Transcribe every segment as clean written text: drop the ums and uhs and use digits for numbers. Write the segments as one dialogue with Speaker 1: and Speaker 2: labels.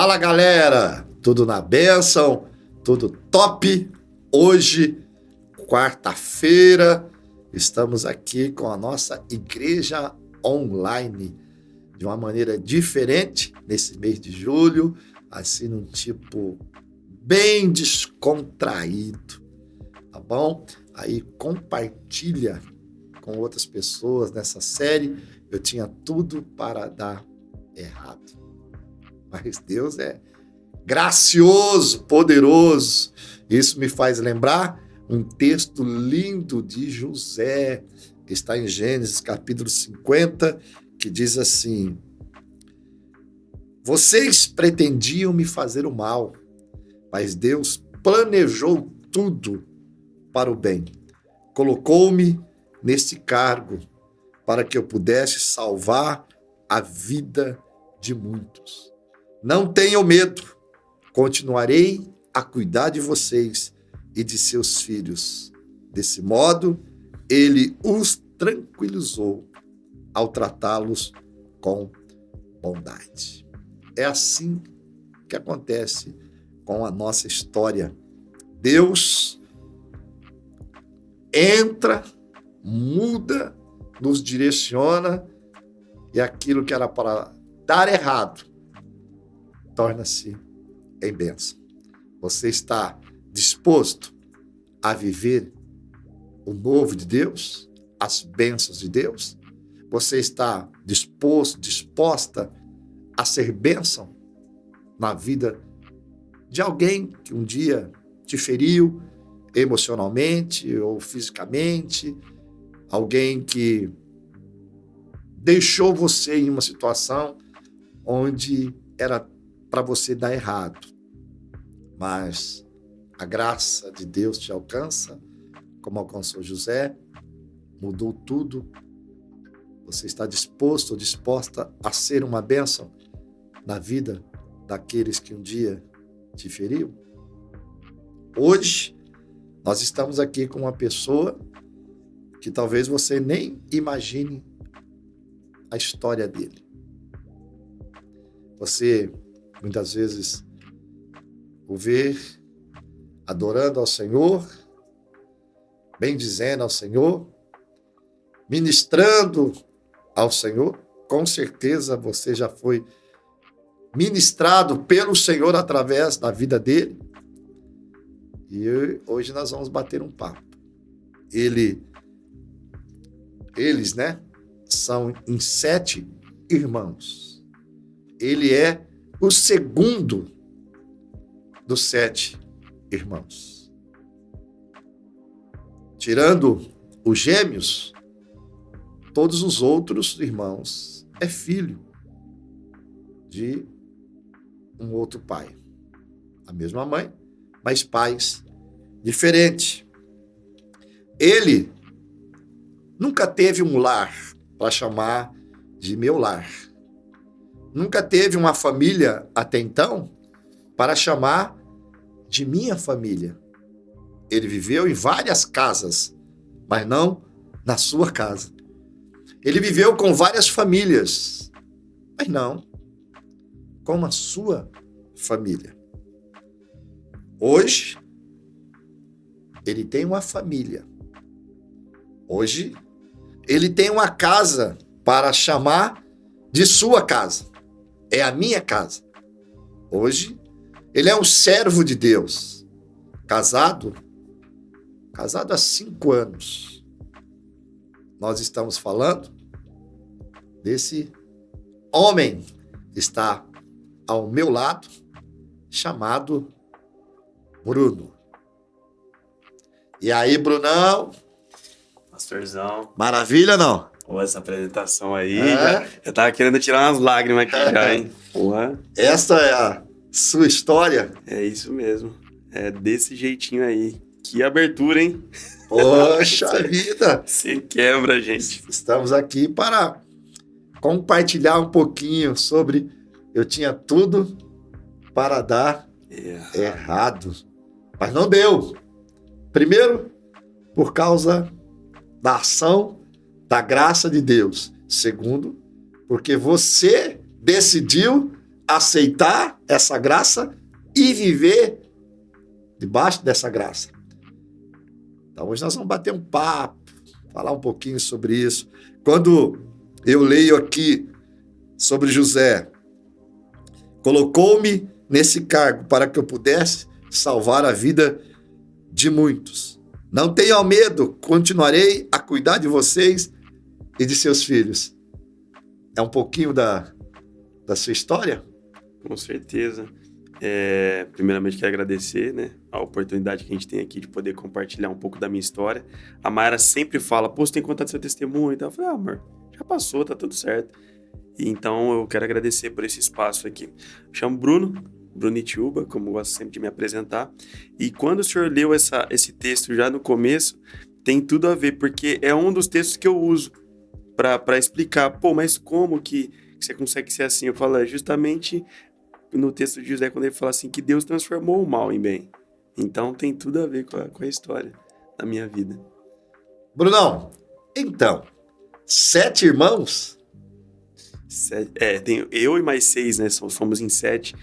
Speaker 1: Fala, galera! Tudo na bênção? Tudo top? Hoje, quarta-feira, estamos aqui com a nossa igreja online de uma maneira diferente nesse mês de julho, assim num tipo bem descontraído, tá bom? Aí compartilha com outras pessoas nessa série. Eu tinha tudo para dar errado. Mas Deus é gracioso, poderoso. Isso me faz lembrar um texto lindo de José, que está em Gênesis capítulo 50, que diz assim: vocês pretendiam me fazer o mal, mas Deus planejou tudo para o bem. Colocou-me neste cargo para que eu pudesse salvar a vida de muitos. Não tenham medo, continuarei a cuidar de vocês e de seus filhos. Desse modo, ele os tranquilizou ao tratá-los com bondade. É assim que acontece com a nossa história. Deus entra, muda, nos direciona e aquilo que era para dar errado torna-se em bênção. Você está disposto a viver o novo de Deus, as bênçãos de Deus? Você está disposta a ser bênção na vida de alguém que um dia te feriu emocionalmente ou fisicamente, alguém que deixou você em uma situação onde era para você dar errado, mas a graça de Deus te alcança, como alcançou José, mudou tudo. Você está disposto ou disposta a ser uma bênção na vida daqueles que um dia te feriu? Hoje, nós estamos aqui com uma pessoa que talvez você nem imagine a história dele. Você, muitas vezes, o vê adorando ao Senhor, bendizendo ao Senhor, ministrando ao Senhor. Com certeza você já foi ministrado pelo Senhor através da vida dele. E hoje nós vamos bater um papo. Eles, são em 7 irmãos. Ele é o segundo dos 7 irmãos. Tirando os gêmeos, todos os outros irmãos é filho de um outro pai. A mesma mãe, mas pais diferentes. Ele nunca teve um lar para chamar de meu lar. Nunca teve uma família até então para chamar de minha família. Ele viveu em várias casas, mas não na sua casa. Ele viveu com várias famílias, mas não com a sua família. Hoje, ele tem uma família. Hoje, ele tem uma casa para chamar de sua casa. É a minha casa. Hoje, ele é um servo de Deus. Casado há 5 anos. Nós estamos falando desse homem que está ao meu lado, chamado Bruno. E aí, Brunão?
Speaker 2: Pastorzão.
Speaker 1: Maravilha, não?
Speaker 2: Pô, essa apresentação aí, eu tava querendo tirar umas lágrimas aqui já, hein? Porra.
Speaker 1: Essa é a sua história?
Speaker 2: É isso mesmo. É desse jeitinho aí. Que abertura, hein?
Speaker 1: Poxa vida!
Speaker 2: Você quebra, gente.
Speaker 1: Estamos aqui para compartilhar um pouquinho sobre eu tinha tudo para dar errado. Mas não deu. Primeiro, por causa da ação da graça de Deus. Segundo, porque você decidiu aceitar essa graça e viver debaixo dessa graça. Então, hoje nós vamos bater um papo, falar um pouquinho sobre isso. Quando eu leio aqui sobre José, colocou-me nesse cargo para que eu pudesse salvar a vida de muitos. Não tenham medo, continuarei a cuidar de vocês e de seus filhos. É um pouquinho da sua história?
Speaker 2: Com certeza. Primeiramente, quero agradecer, né, a oportunidade que a gente tem aqui de poder compartilhar um pouco da minha história. A Mayara sempre fala, pô, você tem que contar seu testemunho. Então eu falei, amor, já passou, tá tudo certo. E então eu quero agradecer por esse espaço aqui. Eu chamo Bruno Itiúba, como eu gosto sempre de me apresentar. E quando o senhor leu esse texto já no começo, tem tudo a ver, porque é um dos textos que eu uso para explicar, pô, mas como que você consegue ser assim? Eu falo, justamente no texto de José, quando ele fala assim, que Deus transformou o mal em bem. Então tem tudo a ver com a história da minha vida.
Speaker 1: Brunão, então, 7 irmãos?
Speaker 2: Tenho eu e mais 6, né? Somos em 7.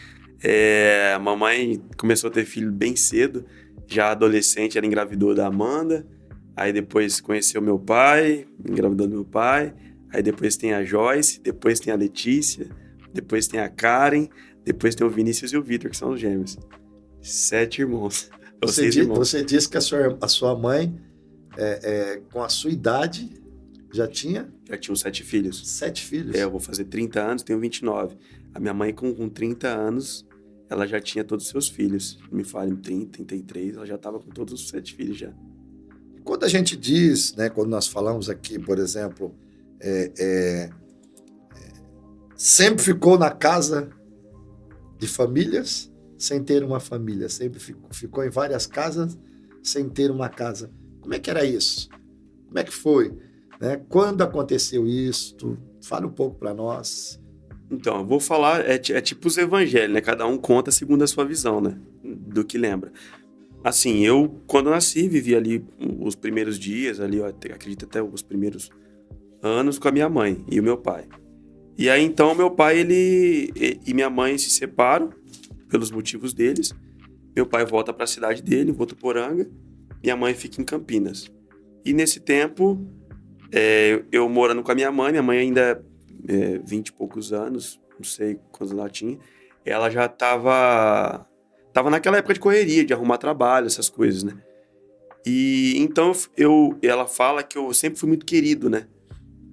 Speaker 2: A mamãe começou a ter filho bem cedo, já adolescente, ela engravidou da Amanda, aí depois conheceu meu pai, engravidou do meu pai, aí depois tem a Joyce, depois tem a Letícia, depois tem a Karen, depois tem o Vinícius e o Vitor, que são os gêmeos. 7 irmãos.
Speaker 1: Você disse que a sua mãe, com a sua idade, já tinha?
Speaker 2: Já tinham 7 filhos.
Speaker 1: 7 filhos?
Speaker 2: Eu vou fazer 30 anos, tenho 29. A minha mãe, com 30 anos, ela já tinha todos os seus filhos. Me falem, 30, 33, ela já estava com todos os 7 filhos já.
Speaker 1: Quando a gente diz, né, quando nós falamos aqui, por exemplo, sempre ficou na casa de famílias sem ter uma família, sempre ficou em várias casas sem ter uma casa. Como é que era isso? Como é que foi? Né? Quando aconteceu isso? Fala um pouco para nós.
Speaker 2: Então, eu vou falar, é tipo os evangelhos, né? Cada um conta segundo a sua visão, né? Do que lembra. Assim, eu, quando nasci, vivi ali os primeiros dias, ali, eu acredito até os primeiros anos com a minha mãe e o meu pai. E aí, então, meu pai, e minha mãe se separam pelos motivos deles. Meu pai volta para a cidade dele, em Votuporanga, e a mãe fica em Campinas. E nesse tempo, eu morando com a minha mãe ainda 20 e poucos anos, não sei quantos ela tinha, ela já tava naquela época de correria, de arrumar trabalho, essas coisas, né? E então ela fala que eu sempre fui muito querido, né?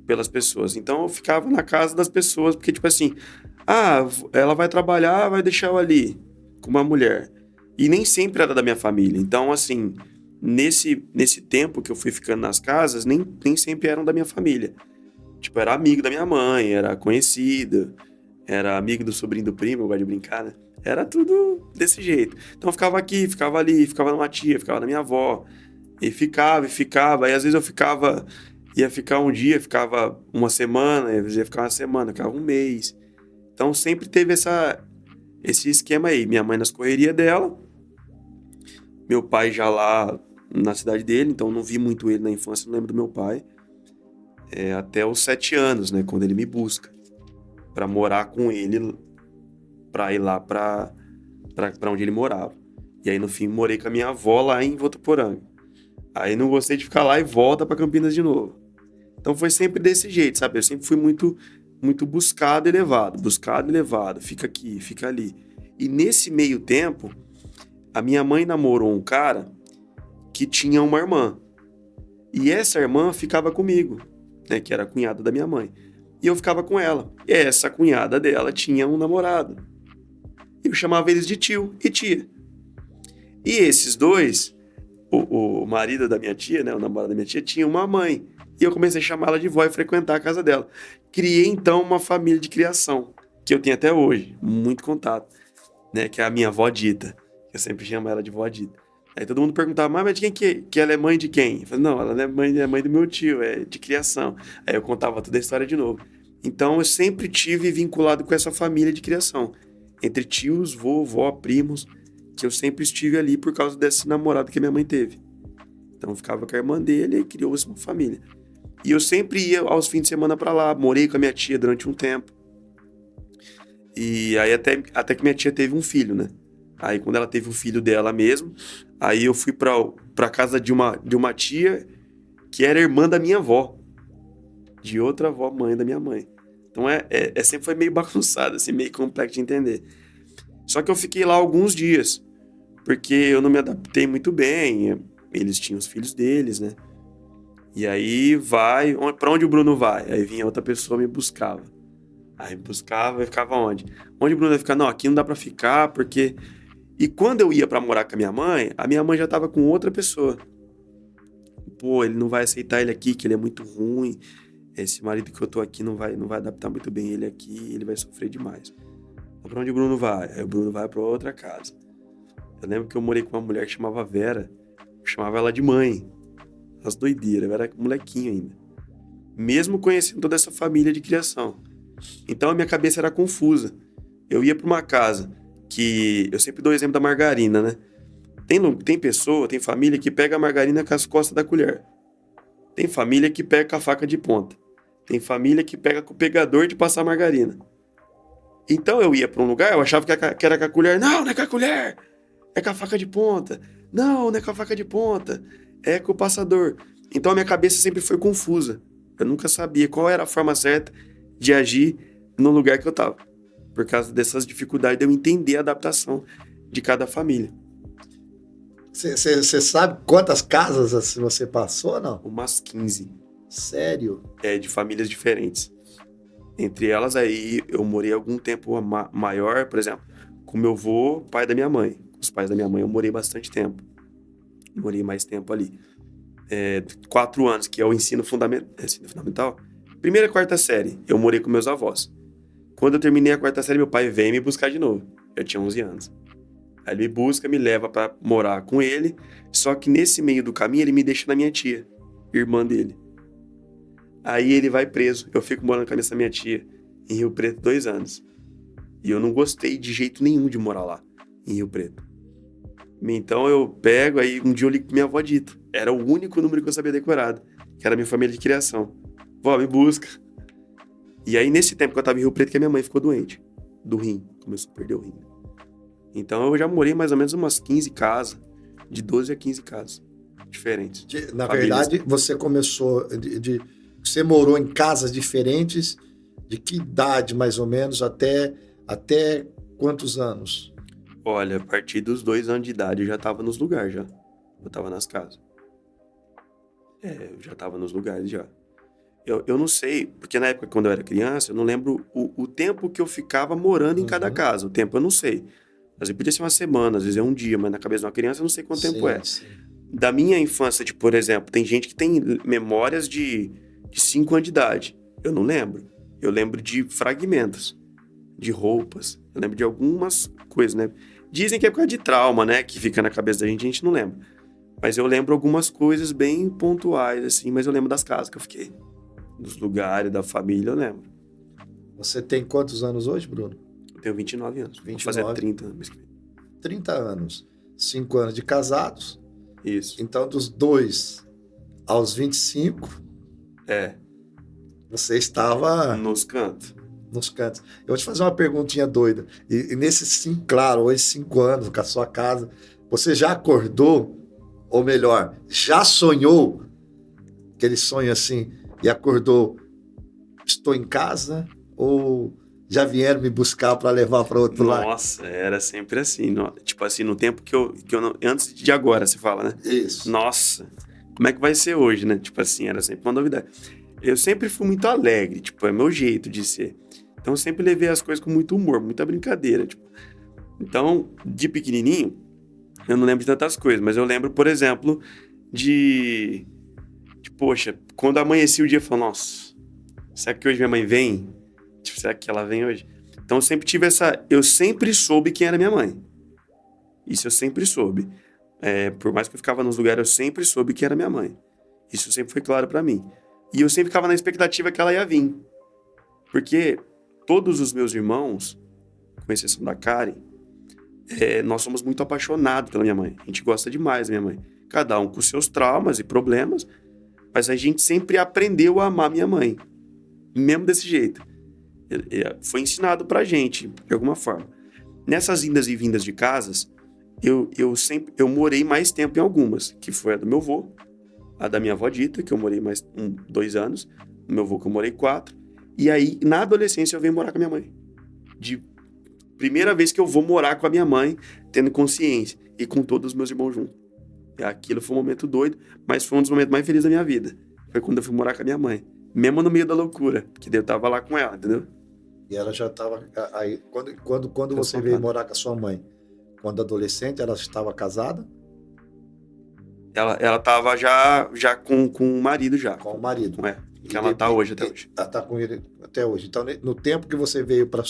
Speaker 2: Pelas pessoas. Então eu ficava na casa das pessoas, porque tipo assim, ela vai trabalhar, vai deixar eu ali com uma mulher. E nem sempre era da minha família. Então assim, nesse tempo que eu fui ficando nas casas, nem sempre eram da minha família. Tipo, era amigo da minha mãe, era conhecido, era amigo do sobrinho do primo, eu gosto de brincar, né? Era tudo desse jeito. Então eu ficava aqui, ficava ali, ficava numa tia, ficava na minha avó. E ficava. Aí às vezes eu ia ficar um dia, ficava uma semana, ia ficar uma semana, ficava um mês. Então sempre teve esse esquema aí. Minha mãe nas correrias dela, meu pai já lá na cidade dele, então não vi muito ele na infância, não lembro do meu pai. Até os 7 anos, né, quando ele me busca para morar com ele, para ir lá para onde ele morava. E aí no fim morei com a minha avó lá em Votuporanga. Aí não gostei de ficar lá e volta para Campinas de novo. Então foi sempre desse jeito, sabe? Eu sempre fui muito muito buscado e levado, fica aqui, fica ali. E nesse meio tempo, a minha mãe namorou um cara que tinha uma irmã. E essa irmã ficava comigo, né, que era a cunhada da minha mãe. E eu ficava com ela. E essa cunhada dela tinha um namorado. Eu chamava eles de tio e tia. E esses dois, o marido da minha tia, né, o namorado da minha tia, tinha uma mãe. E eu comecei a chamá-la de vó e frequentar a casa dela. Criei, então, uma família de criação, que eu tenho até hoje, muito contato, né, que é a minha avó Dita. Eu sempre chamo ela de vó Dita. Aí todo mundo perguntava, mas de quem que ela é mãe de quem? Eu falei, não, ela é mãe do meu tio, é de criação. Aí eu contava toda a história de novo. Então eu sempre tive vinculado com essa família de criação. Entre tios, vó, primos, que eu sempre estive ali por causa desse namorado que a minha mãe teve. Então eu ficava com a irmã dele e criou-se uma família. E eu sempre ia aos fins de semana pra lá, morei com a minha tia durante um tempo. E aí até que minha tia teve um filho, né? Aí quando ela teve o filho dela mesmo, aí eu fui pra casa de uma tia que era irmã da minha avó. De outra avó, mãe da minha mãe. Então sempre foi meio bagunçado, assim, meio complexo de entender. Só que eu fiquei lá alguns dias, porque eu não me adaptei muito bem. Eles tinham os filhos deles, né? E aí pra onde o Bruno vai? Aí vinha outra pessoa me buscava. Aí me buscava e ficava onde? Onde o Bruno vai ficar? Não, aqui não dá pra ficar, porque... E quando eu ia pra morar com a minha mãe já tava com outra pessoa. Pô, ele não vai aceitar ele aqui, que ele é muito ruim. Esse marido que eu tô aqui não vai adaptar muito bem ele aqui, ele vai sofrer demais. Então, pra onde o Bruno vai? Aí o Bruno vai pra outra casa. Eu lembro que eu morei com uma mulher que chamava Vera. Eu chamava ela de mãe. As doideiras, eu era molequinho ainda. Mesmo conhecendo toda essa família de criação. Então a minha cabeça era confusa. Eu ia pra uma casa que... Eu sempre dou o exemplo da margarina, né? Tem pessoa, tem família que pega a margarina com as costas da colher. Tem família que pega com a faca de ponta. Tem família que pega com o pegador de passar margarina. Então eu ia pra um lugar, eu achava que era com a colher. Não, não é com a colher. É com a faca de ponta. Não, não é com a faca de ponta. É com o passador. Então a minha cabeça sempre foi confusa. Eu nunca sabia qual era a forma certa de agir no lugar que eu tava. Por causa dessas dificuldades de eu entender a adaptação de cada família.
Speaker 1: Você sabe quantas casas assim, você passou, não?
Speaker 2: Umas 15.
Speaker 1: Sério?
Speaker 2: De famílias diferentes. Entre elas, aí, eu morei algum tempo maior, por exemplo, com meu avô, pai da minha mãe. Com os pais da minha mãe eu morei bastante tempo. Morei mais tempo ali. 4 anos, que é o ensino fundamental. Primeira e quarta série, eu morei com meus avós. Quando eu terminei a quarta série, meu pai veio me buscar de novo. Eu tinha 11 anos. Aí ele me busca, me leva pra morar com ele. Só que nesse meio do caminho, ele me deixa na minha tia, irmã dele. Aí ele vai preso. Eu fico morando com essa minha tia em Rio Preto 2 anos. E eu não gostei de jeito nenhum de morar lá, em Rio Preto. Então eu pego, aí um dia eu ligo pra minha avó Dito. Era o único número que eu sabia decorado, que era a minha família de criação. Vó, me busca. E aí nesse tempo que eu tava em Rio Preto, que a minha mãe ficou doente. Do rim. Começou a perder o rim. Então eu já morei mais ou menos umas 15 casas. De 12 a 15 casas. Diferentes.
Speaker 1: Na verdade, você começou... Você morou em casas diferentes. De que idade, mais ou menos, até quantos anos?
Speaker 2: Olha, a partir dos 2 anos de idade eu já tava nos lugares já. Eu tava nas casas. Eu já tava nos lugares já. Eu não sei, porque na época, quando eu era criança, eu não lembro o tempo que eu ficava morando em cada casa. O tempo eu não sei. Às vezes podia ser uma semana, às vezes é um dia, mas na cabeça de uma criança eu não sei quanto tempo é.
Speaker 1: Sim.
Speaker 2: Da minha infância, por exemplo, tem gente que tem memórias de 5 anos de idade. Eu não lembro. Eu lembro de fragmentos, de roupas. Eu lembro de algumas coisas, né? Dizem que é por causa de trauma, né? Que fica na cabeça da gente, a gente não lembra. Mas eu lembro algumas coisas bem pontuais, assim. Mas eu lembro das casas que eu fiquei. Dos lugares, da família, eu lembro.
Speaker 1: Você tem quantos anos hoje, Bruno?
Speaker 2: Eu tenho 29 anos.
Speaker 1: 29.
Speaker 2: Vou fazer 30 anos.
Speaker 1: 30 anos. 5 anos de casados.
Speaker 2: Isso.
Speaker 1: Então, dos 2 aos 25... Você estava...
Speaker 2: Nos cantos.
Speaker 1: Nos cantos. Eu vou te fazer uma perguntinha doida. E nesses, claro, hoje 5 anos com a sua casa, você já acordou, ou melhor, já sonhou aquele sonho assim, e acordou, estou em casa, ou já vieram me buscar para levar para outro lado?
Speaker 2: Nossa, era sempre assim. Tipo assim, no tempo que eu não... Antes de agora, você fala, né?
Speaker 1: Isso.
Speaker 2: Nossa, como é que vai ser hoje, né? Tipo assim, era sempre uma novidade. Eu sempre fui muito alegre, tipo, é meu jeito de ser. Então eu sempre levei as coisas com muito humor, muita brincadeira, tipo. Então, de pequenininho, eu não lembro de tantas coisas, mas eu lembro, por exemplo, poxa, quando amanhecia o dia, eu falava, nossa, será que hoje minha mãe vem? Tipo, será que ela vem hoje? Então eu sempre tive eu sempre soube quem era minha mãe. Isso eu sempre soube. Por mais que eu ficava nos lugares, eu sempre soube quem era minha mãe. Isso sempre foi claro pra mim. E eu sempre ficava na expectativa que ela ia vir. Porque todos os meus irmãos, com exceção da Karen, nós somos muito apaixonados pela minha mãe. A gente gosta demais da minha mãe. Cada um com seus traumas e problemas, mas a gente sempre aprendeu a amar minha mãe. Mesmo desse jeito. Foi ensinado pra gente, de alguma forma. Nessas indas e vindas de casas, eu morei mais tempo em algumas, que foi a do meu avô, a da minha avó Dita, que eu morei mais 2 anos, do meu avô que eu morei 4, e aí, na adolescência, eu venho morar com a minha mãe. De primeira vez que eu vou morar com a minha mãe, tendo consciência, e com todos os meus irmãos juntos. E aquilo foi um momento doido, mas foi um dos momentos mais felizes da minha vida. Foi quando eu fui morar com a minha mãe. Mesmo no meio da loucura, que daí eu tava lá com ela, entendeu?
Speaker 1: E ela já estava aí quando você
Speaker 2: sou
Speaker 1: veio
Speaker 2: casado.
Speaker 1: morar com a sua mãe, quando adolescente, ela estava casada
Speaker 2: Ela tava já com o marido já.
Speaker 1: com o marido.
Speaker 2: Que ela tá hoje, até hoje.
Speaker 1: Ela tá com ele até hoje. Então, no tempo que você veio para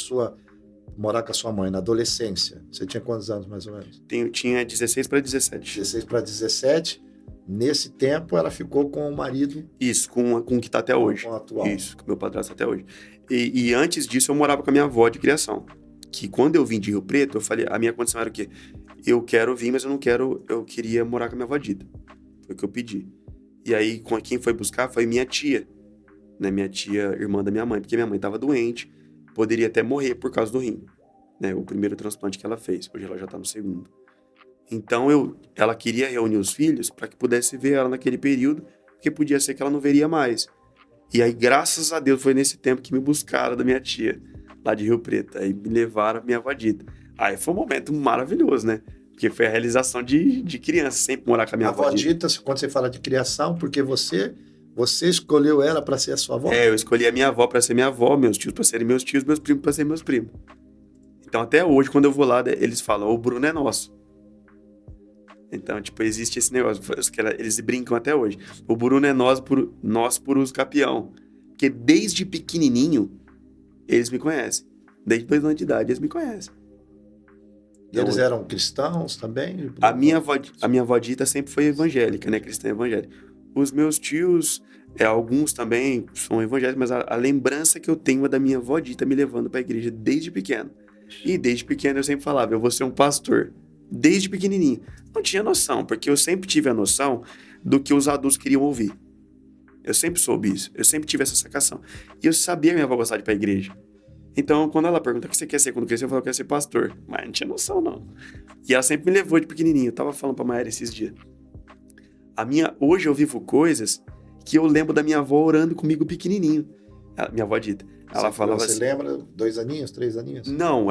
Speaker 1: morar com a sua mãe, na adolescência, você tinha quantos anos mais ou menos?
Speaker 2: Tinha 16 para 17.
Speaker 1: 16 para 17. Nesse tempo, ela ficou com o marido.
Speaker 2: Isso, com o que tá até hoje.
Speaker 1: Com o atual.
Speaker 2: Isso, com o meu padrasto até hoje. E antes disso, eu morava com a minha avó de criação. Que quando eu vim de Rio Preto, eu falei, a minha condição era o quê? Eu quero vir, mas eu queria morar com a minha avó Dita. Foi o que eu pedi. E aí, quem foi buscar foi minha tia, né? Minha tia, irmã da minha mãe, porque minha mãe estava doente, poderia até morrer por causa do rim, né? O primeiro transplante que ela fez, hoje ela já está no segundo. Então, ela queria reunir os filhos para que pudesse ver ela naquele período, porque podia ser que ela não veria mais. E aí, graças a Deus, foi nesse tempo que me buscaram da minha tia, lá de Rio Preto. Aí me levaram a minha avó Dita. Aí foi um momento maravilhoso, né? Porque foi a realização de criança, sempre morar com a minha avó
Speaker 1: Dita. Quando você fala de criação, porque você escolheu ela para ser a sua avó?
Speaker 2: Eu escolhi a minha avó para ser minha avó, meus tios para serem meus tios, meus primos para serem meus primos. Então, até hoje, quando eu vou lá, eles falam, o Bruno é nosso. Então, tipo, existe esse negócio, eles brincam até hoje. O Bruno é nós por uso capião. Porque desde pequenininho, eles me conhecem. Desde 2 anos de idade, eles me conhecem.
Speaker 1: E eles eram cristãos também?
Speaker 2: A minha avó Dita sempre foi evangélica, né? Cristã evangélica. Os meus tios, alguns também são evangélicos, mas a lembrança que eu tenho é da minha avó Dita me levando para a igreja desde pequeno. E desde pequeno eu sempre falava, eu vou ser um pastor. Desde pequenininho. Não tinha noção, porque eu sempre tive a noção do que os adultos queriam ouvir. Eu sempre soube isso. Eu sempre tive essa sacação. E eu sabia que minha avó gostava de ir para a igreja. Então, quando ela pergunta o que você quer ser quando crescer, eu falo que eu quero ser pastor. Mas não tinha noção, não. E ela sempre me levou de pequenininho. Eu tava falando pra Maera esses dias. Hoje eu vivo coisas que eu lembro da minha avó orando comigo pequenininho. Minha avó Dita. Ela falava
Speaker 1: você
Speaker 2: assim...
Speaker 1: Você lembra? 2 aninhos, 3 aninhos?
Speaker 2: Não,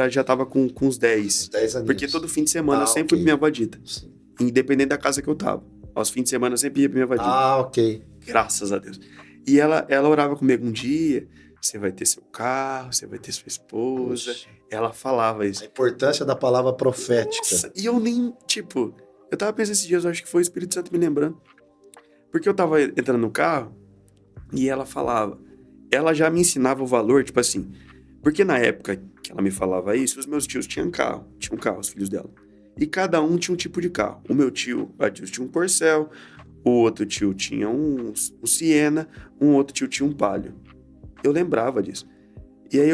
Speaker 2: já tava com uns 10.
Speaker 1: 10 aninhos.
Speaker 2: Porque todo fim de semana eu sempre fui pra minha avó Dita. Sim. Independente da casa que eu tava. Aos fins de semana eu sempre ia pra minha avó Dita.
Speaker 1: Ok.
Speaker 2: Graças a Deus. E ela orava comigo um dia... Você vai ter seu carro, você vai ter sua esposa. Puxa. Ela falava isso.
Speaker 1: A importância da palavra profética.
Speaker 2: Nossa, e eu nem, eu tava pensando esses dias, eu acho que foi o Espírito Santo me lembrando. Porque eu tava entrando no carro e ela falava, ela já me ensinava o valor, tipo assim, porque na época que ela me falava isso, os meus tios tinham carro, os filhos dela. E cada um tinha um tipo de carro. O meu tio, tinha um Corcel, o outro tio tinha um Siena, um outro tio tinha um Palio. Eu lembrava disso. E aí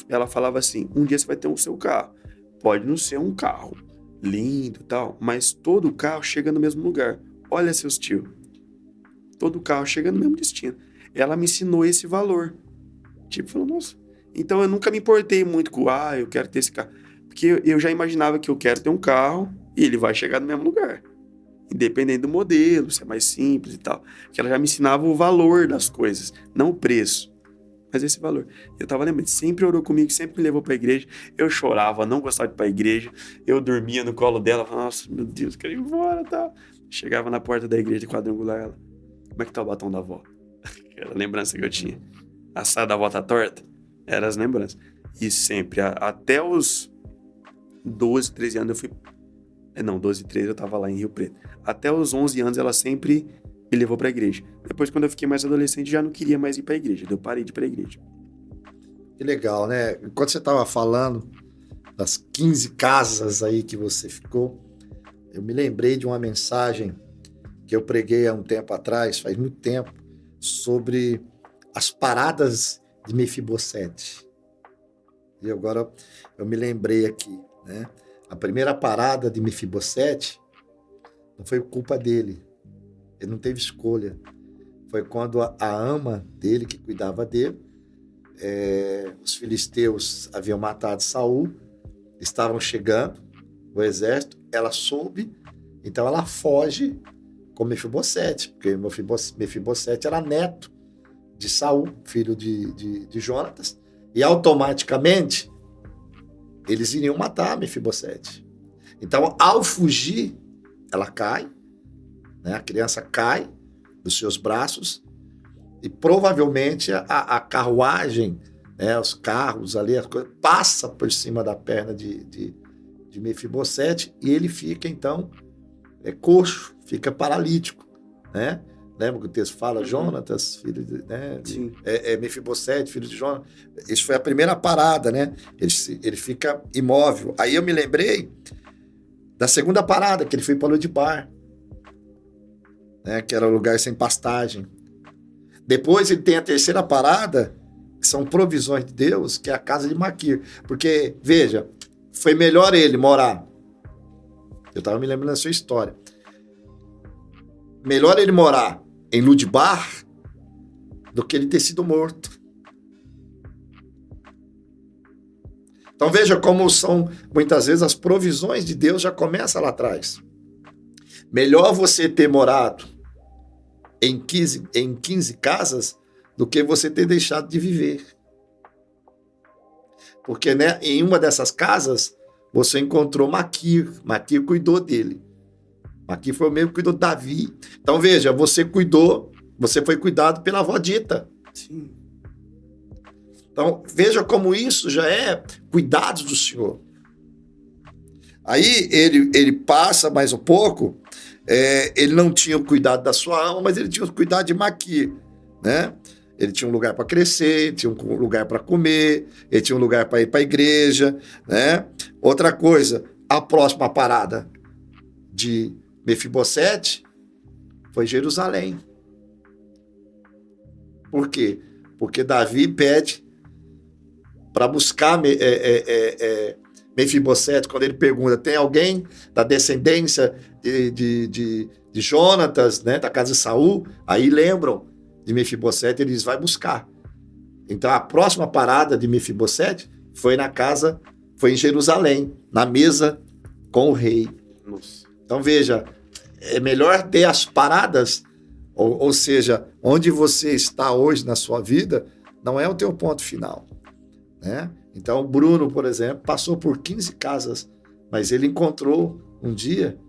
Speaker 2: ela falava assim, um dia você vai ter o seu carro. Pode não ser um carro lindo e tal, mas todo carro chega no mesmo lugar. Olha seus tios. Todo carro chega no mesmo destino. Ela me ensinou esse valor. Falou, nossa. Então eu nunca me importei muito com, eu quero ter esse carro. Porque eu já imaginava que eu quero ter um carro e ele vai chegar no mesmo lugar. Independente do modelo, se é mais simples e tal. Porque ela já me ensinava o valor das coisas, não o preço. Mas esse valor. Eu tava lembrando, sempre orou comigo, sempre me levou pra igreja. Eu chorava, não gostava de ir pra igreja. Eu dormia no colo dela, falava, nossa, meu Deus, quero ir embora, tá? Chegava na porta da igreja quadrangular, ela, como é que tá o batom da avó? Era a lembrança que eu tinha. A saia da avó tá torta? Eram as lembranças. E sempre, até os 12, 13 anos eu fui... Não, 12, 13 eu tava lá em Rio Preto. Até os 11 anos ela sempre... me levou pra igreja. Depois, quando eu fiquei mais adolescente, já não queria mais ir pra igreja. Eu parei de ir pra igreja.
Speaker 1: Que legal, né? Enquanto você tava falando das 15 casas aí que você ficou, eu me lembrei de uma mensagem que eu preguei há um tempo atrás, faz muito tempo, sobre as paradas de Mefibosete. E agora eu me lembrei aqui, né? A primeira parada de Mefibosete não foi culpa dele. Ele não teve escolha. Foi quando a ama dele, que cuidava dele, os filisteus haviam matado Saul, estavam chegando, o exército, ela soube, então ela foge com Mefibosete, porque Mefibosete era neto de Saul, filho de Jonatas, e automaticamente eles iriam matar Mefibosete. Então, ao fugir, ela cai, né? A criança cai dos seus braços e provavelmente a carruagem, né? Os carros ali, as coisas, passa por cima da perna de Mefibosete e ele fica, então, coxo, fica paralítico, né? Lembra que o texto fala, Jonatas, filho de, né? Mefibosete, filho de Jonatas. Isso foi a primeira parada, né? Ele fica imóvel. Aí eu me lembrei da segunda parada, que ele foi para Lodebar, né? Que era um lugar sem pastagem. Depois ele tem a terceira parada, que são provisões de Deus, que é a casa de Maquir. Porque, veja, foi melhor ele morar. Eu estava me lembrando da sua história. Melhor ele morar em Lodebar do que ele ter sido morto. Então veja como são, muitas vezes, as provisões de Deus já começam lá atrás. Melhor você ter morado em 15 casas do que você ter deixado de viver. Porque, né, em uma dessas casas, você encontrou Maquir. Maquir cuidou dele. Maquir foi o mesmo que cuidou de Davi. Então, veja, você foi cuidado pela avó Dita.
Speaker 2: Sim.
Speaker 1: Então, veja como isso já é cuidados do Senhor. Aí, ele passa mais um pouco, ele não tinha o cuidado da sua alma, mas ele tinha o cuidado de Maquir, né? Ele tinha um lugar para crescer, tinha um lugar para comer, ele tinha um lugar para ir para a igreja, né? Outra coisa, a próxima parada de Mefibosete foi Jerusalém. Por quê? Porque Davi pede para buscar Mefibosete, quando ele pergunta, tem alguém da descendência de Jonatas, né, da casa de Saul? Aí lembram de Mefibosete, ele diz, vai buscar. Então a próxima parada de Mefibosete foi em Jerusalém, na mesa com o rei.
Speaker 2: Nossa.
Speaker 1: Então veja, é melhor ter as paradas, ou seja, onde você está hoje na sua vida, não é o teu ponto final, né? Então Bruno, por exemplo, passou por 15 casas, mas ele encontrou um dia,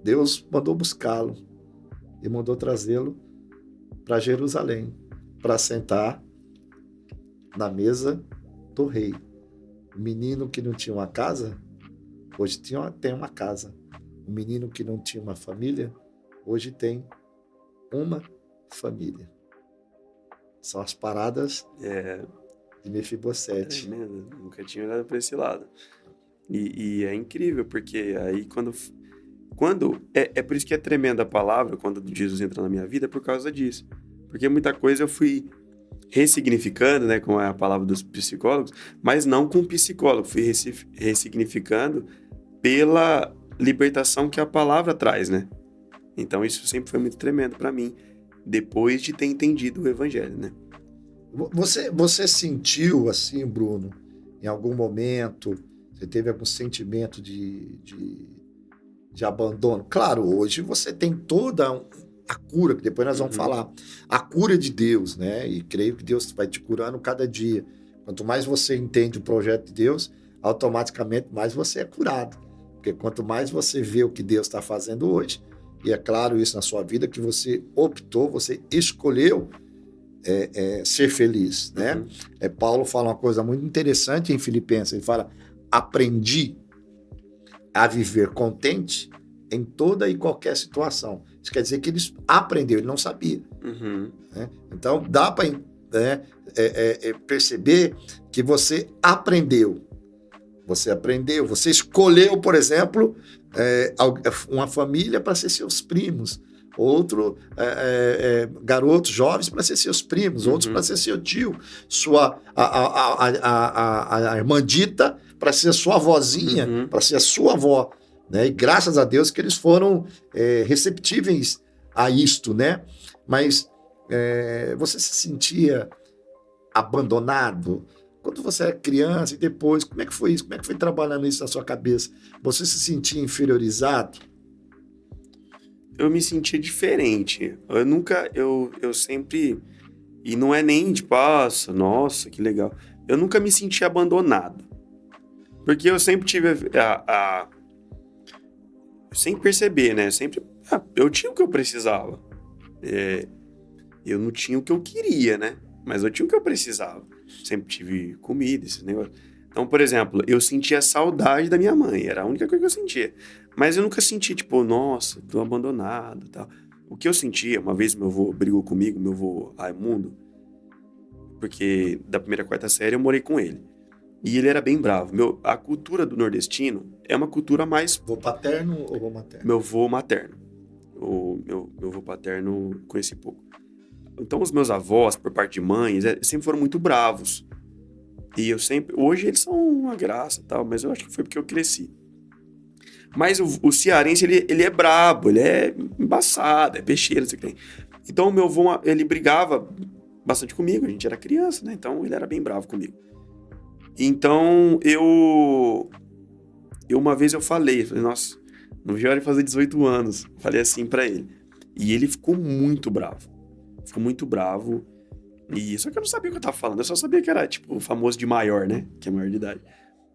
Speaker 1: Deus mandou buscá-lo e mandou trazê-lo para Jerusalém, para sentar na mesa do rei. O menino que não tinha uma casa, hoje tem uma casa. O menino que não tinha uma família, hoje tem uma família. São as paradas de Mefibosete.
Speaker 2: Nunca tinha olhado para esse lado. E é incrível, porque aí quando é por isso que é tremenda a palavra, quando Jesus entra na minha vida, é por causa disso. Porque muita coisa eu fui ressignificando, né, com a palavra dos psicólogos, mas não com psicólogo, fui ressignificando pela libertação que a palavra traz, né? Então isso sempre foi muito tremendo para mim, depois de ter entendido o evangelho, né?
Speaker 1: Você sentiu assim, Bruno, em algum momento, você teve algum sentimento de abandono? Claro, hoje você tem toda a cura, que depois nós vamos falar, a cura de Deus, né? E creio que Deus vai te curando cada dia. Quanto mais você entende o projeto de Deus, automaticamente mais você é curado. Porque quanto mais você vê o que Deus está fazendo hoje, e é claro isso na sua vida, que você optou, você escolheu ser feliz, né? Paulo fala uma coisa muito interessante em Filipenses, ele fala, aprendi a viver contente em toda e qualquer situação. Isso quer dizer que ele aprendeu, ele não sabia. Né? Então, dá para perceber que você aprendeu. Você aprendeu, você escolheu, por exemplo, uma família para ser seus primos, outro garotos jovens para ser seus primos, outros para ser seu tio, a irmã Dita para ser sua avózinha, para ser a sua avó, né? E graças a Deus que eles foram receptíveis a isto, né? Mas você se sentia abandonado? Quando você era criança e depois, como é que foi isso? Como é que foi trabalhando isso na sua cabeça? Você se sentia inferiorizado?
Speaker 2: Eu me sentia diferente. Eu sempre... E não é nem tipo, nossa, que legal. Eu nunca me senti abandonado. Porque eu sempre tive sem perceber, né? Eu tinha o que eu precisava. Eu não tinha o que eu queria, né? Mas eu tinha o que eu precisava. Sempre tive comida, esses negócios. Então, por exemplo, eu sentia saudade da minha mãe. Era a única coisa que eu sentia. Mas eu nunca senti, tipo, nossa, tô abandonado e tal. O que eu sentia, uma vez meu avô brigou comigo, meu avô Raimundo, porque da primeira à quarta série eu morei com ele. E ele era bem bravo. A cultura do nordestino é uma cultura mais...
Speaker 1: Vô paterno ou vô materno?
Speaker 2: Meu avô materno. Meu avô paterno conheci pouco. Então os meus avós, por parte de mães, sempre foram muito bravos. E eu sempre... Hoje eles são uma graça e tal, mas eu acho que foi porque eu cresci. Mas o cearense, ele é brabo, ele é embaçado, é peixeiro, não sei o que tem. Então o meu avô, ele brigava bastante comigo, a gente era criança, né? Então ele era bem bravo comigo. Então uma vez eu falei, nossa, não vi a hora de fazer 18 anos. Falei assim pra ele. E ele ficou muito bravo. E só que eu não sabia o que eu tava falando, eu só sabia que era, tipo, o famoso de maior, né? Que é maior de idade.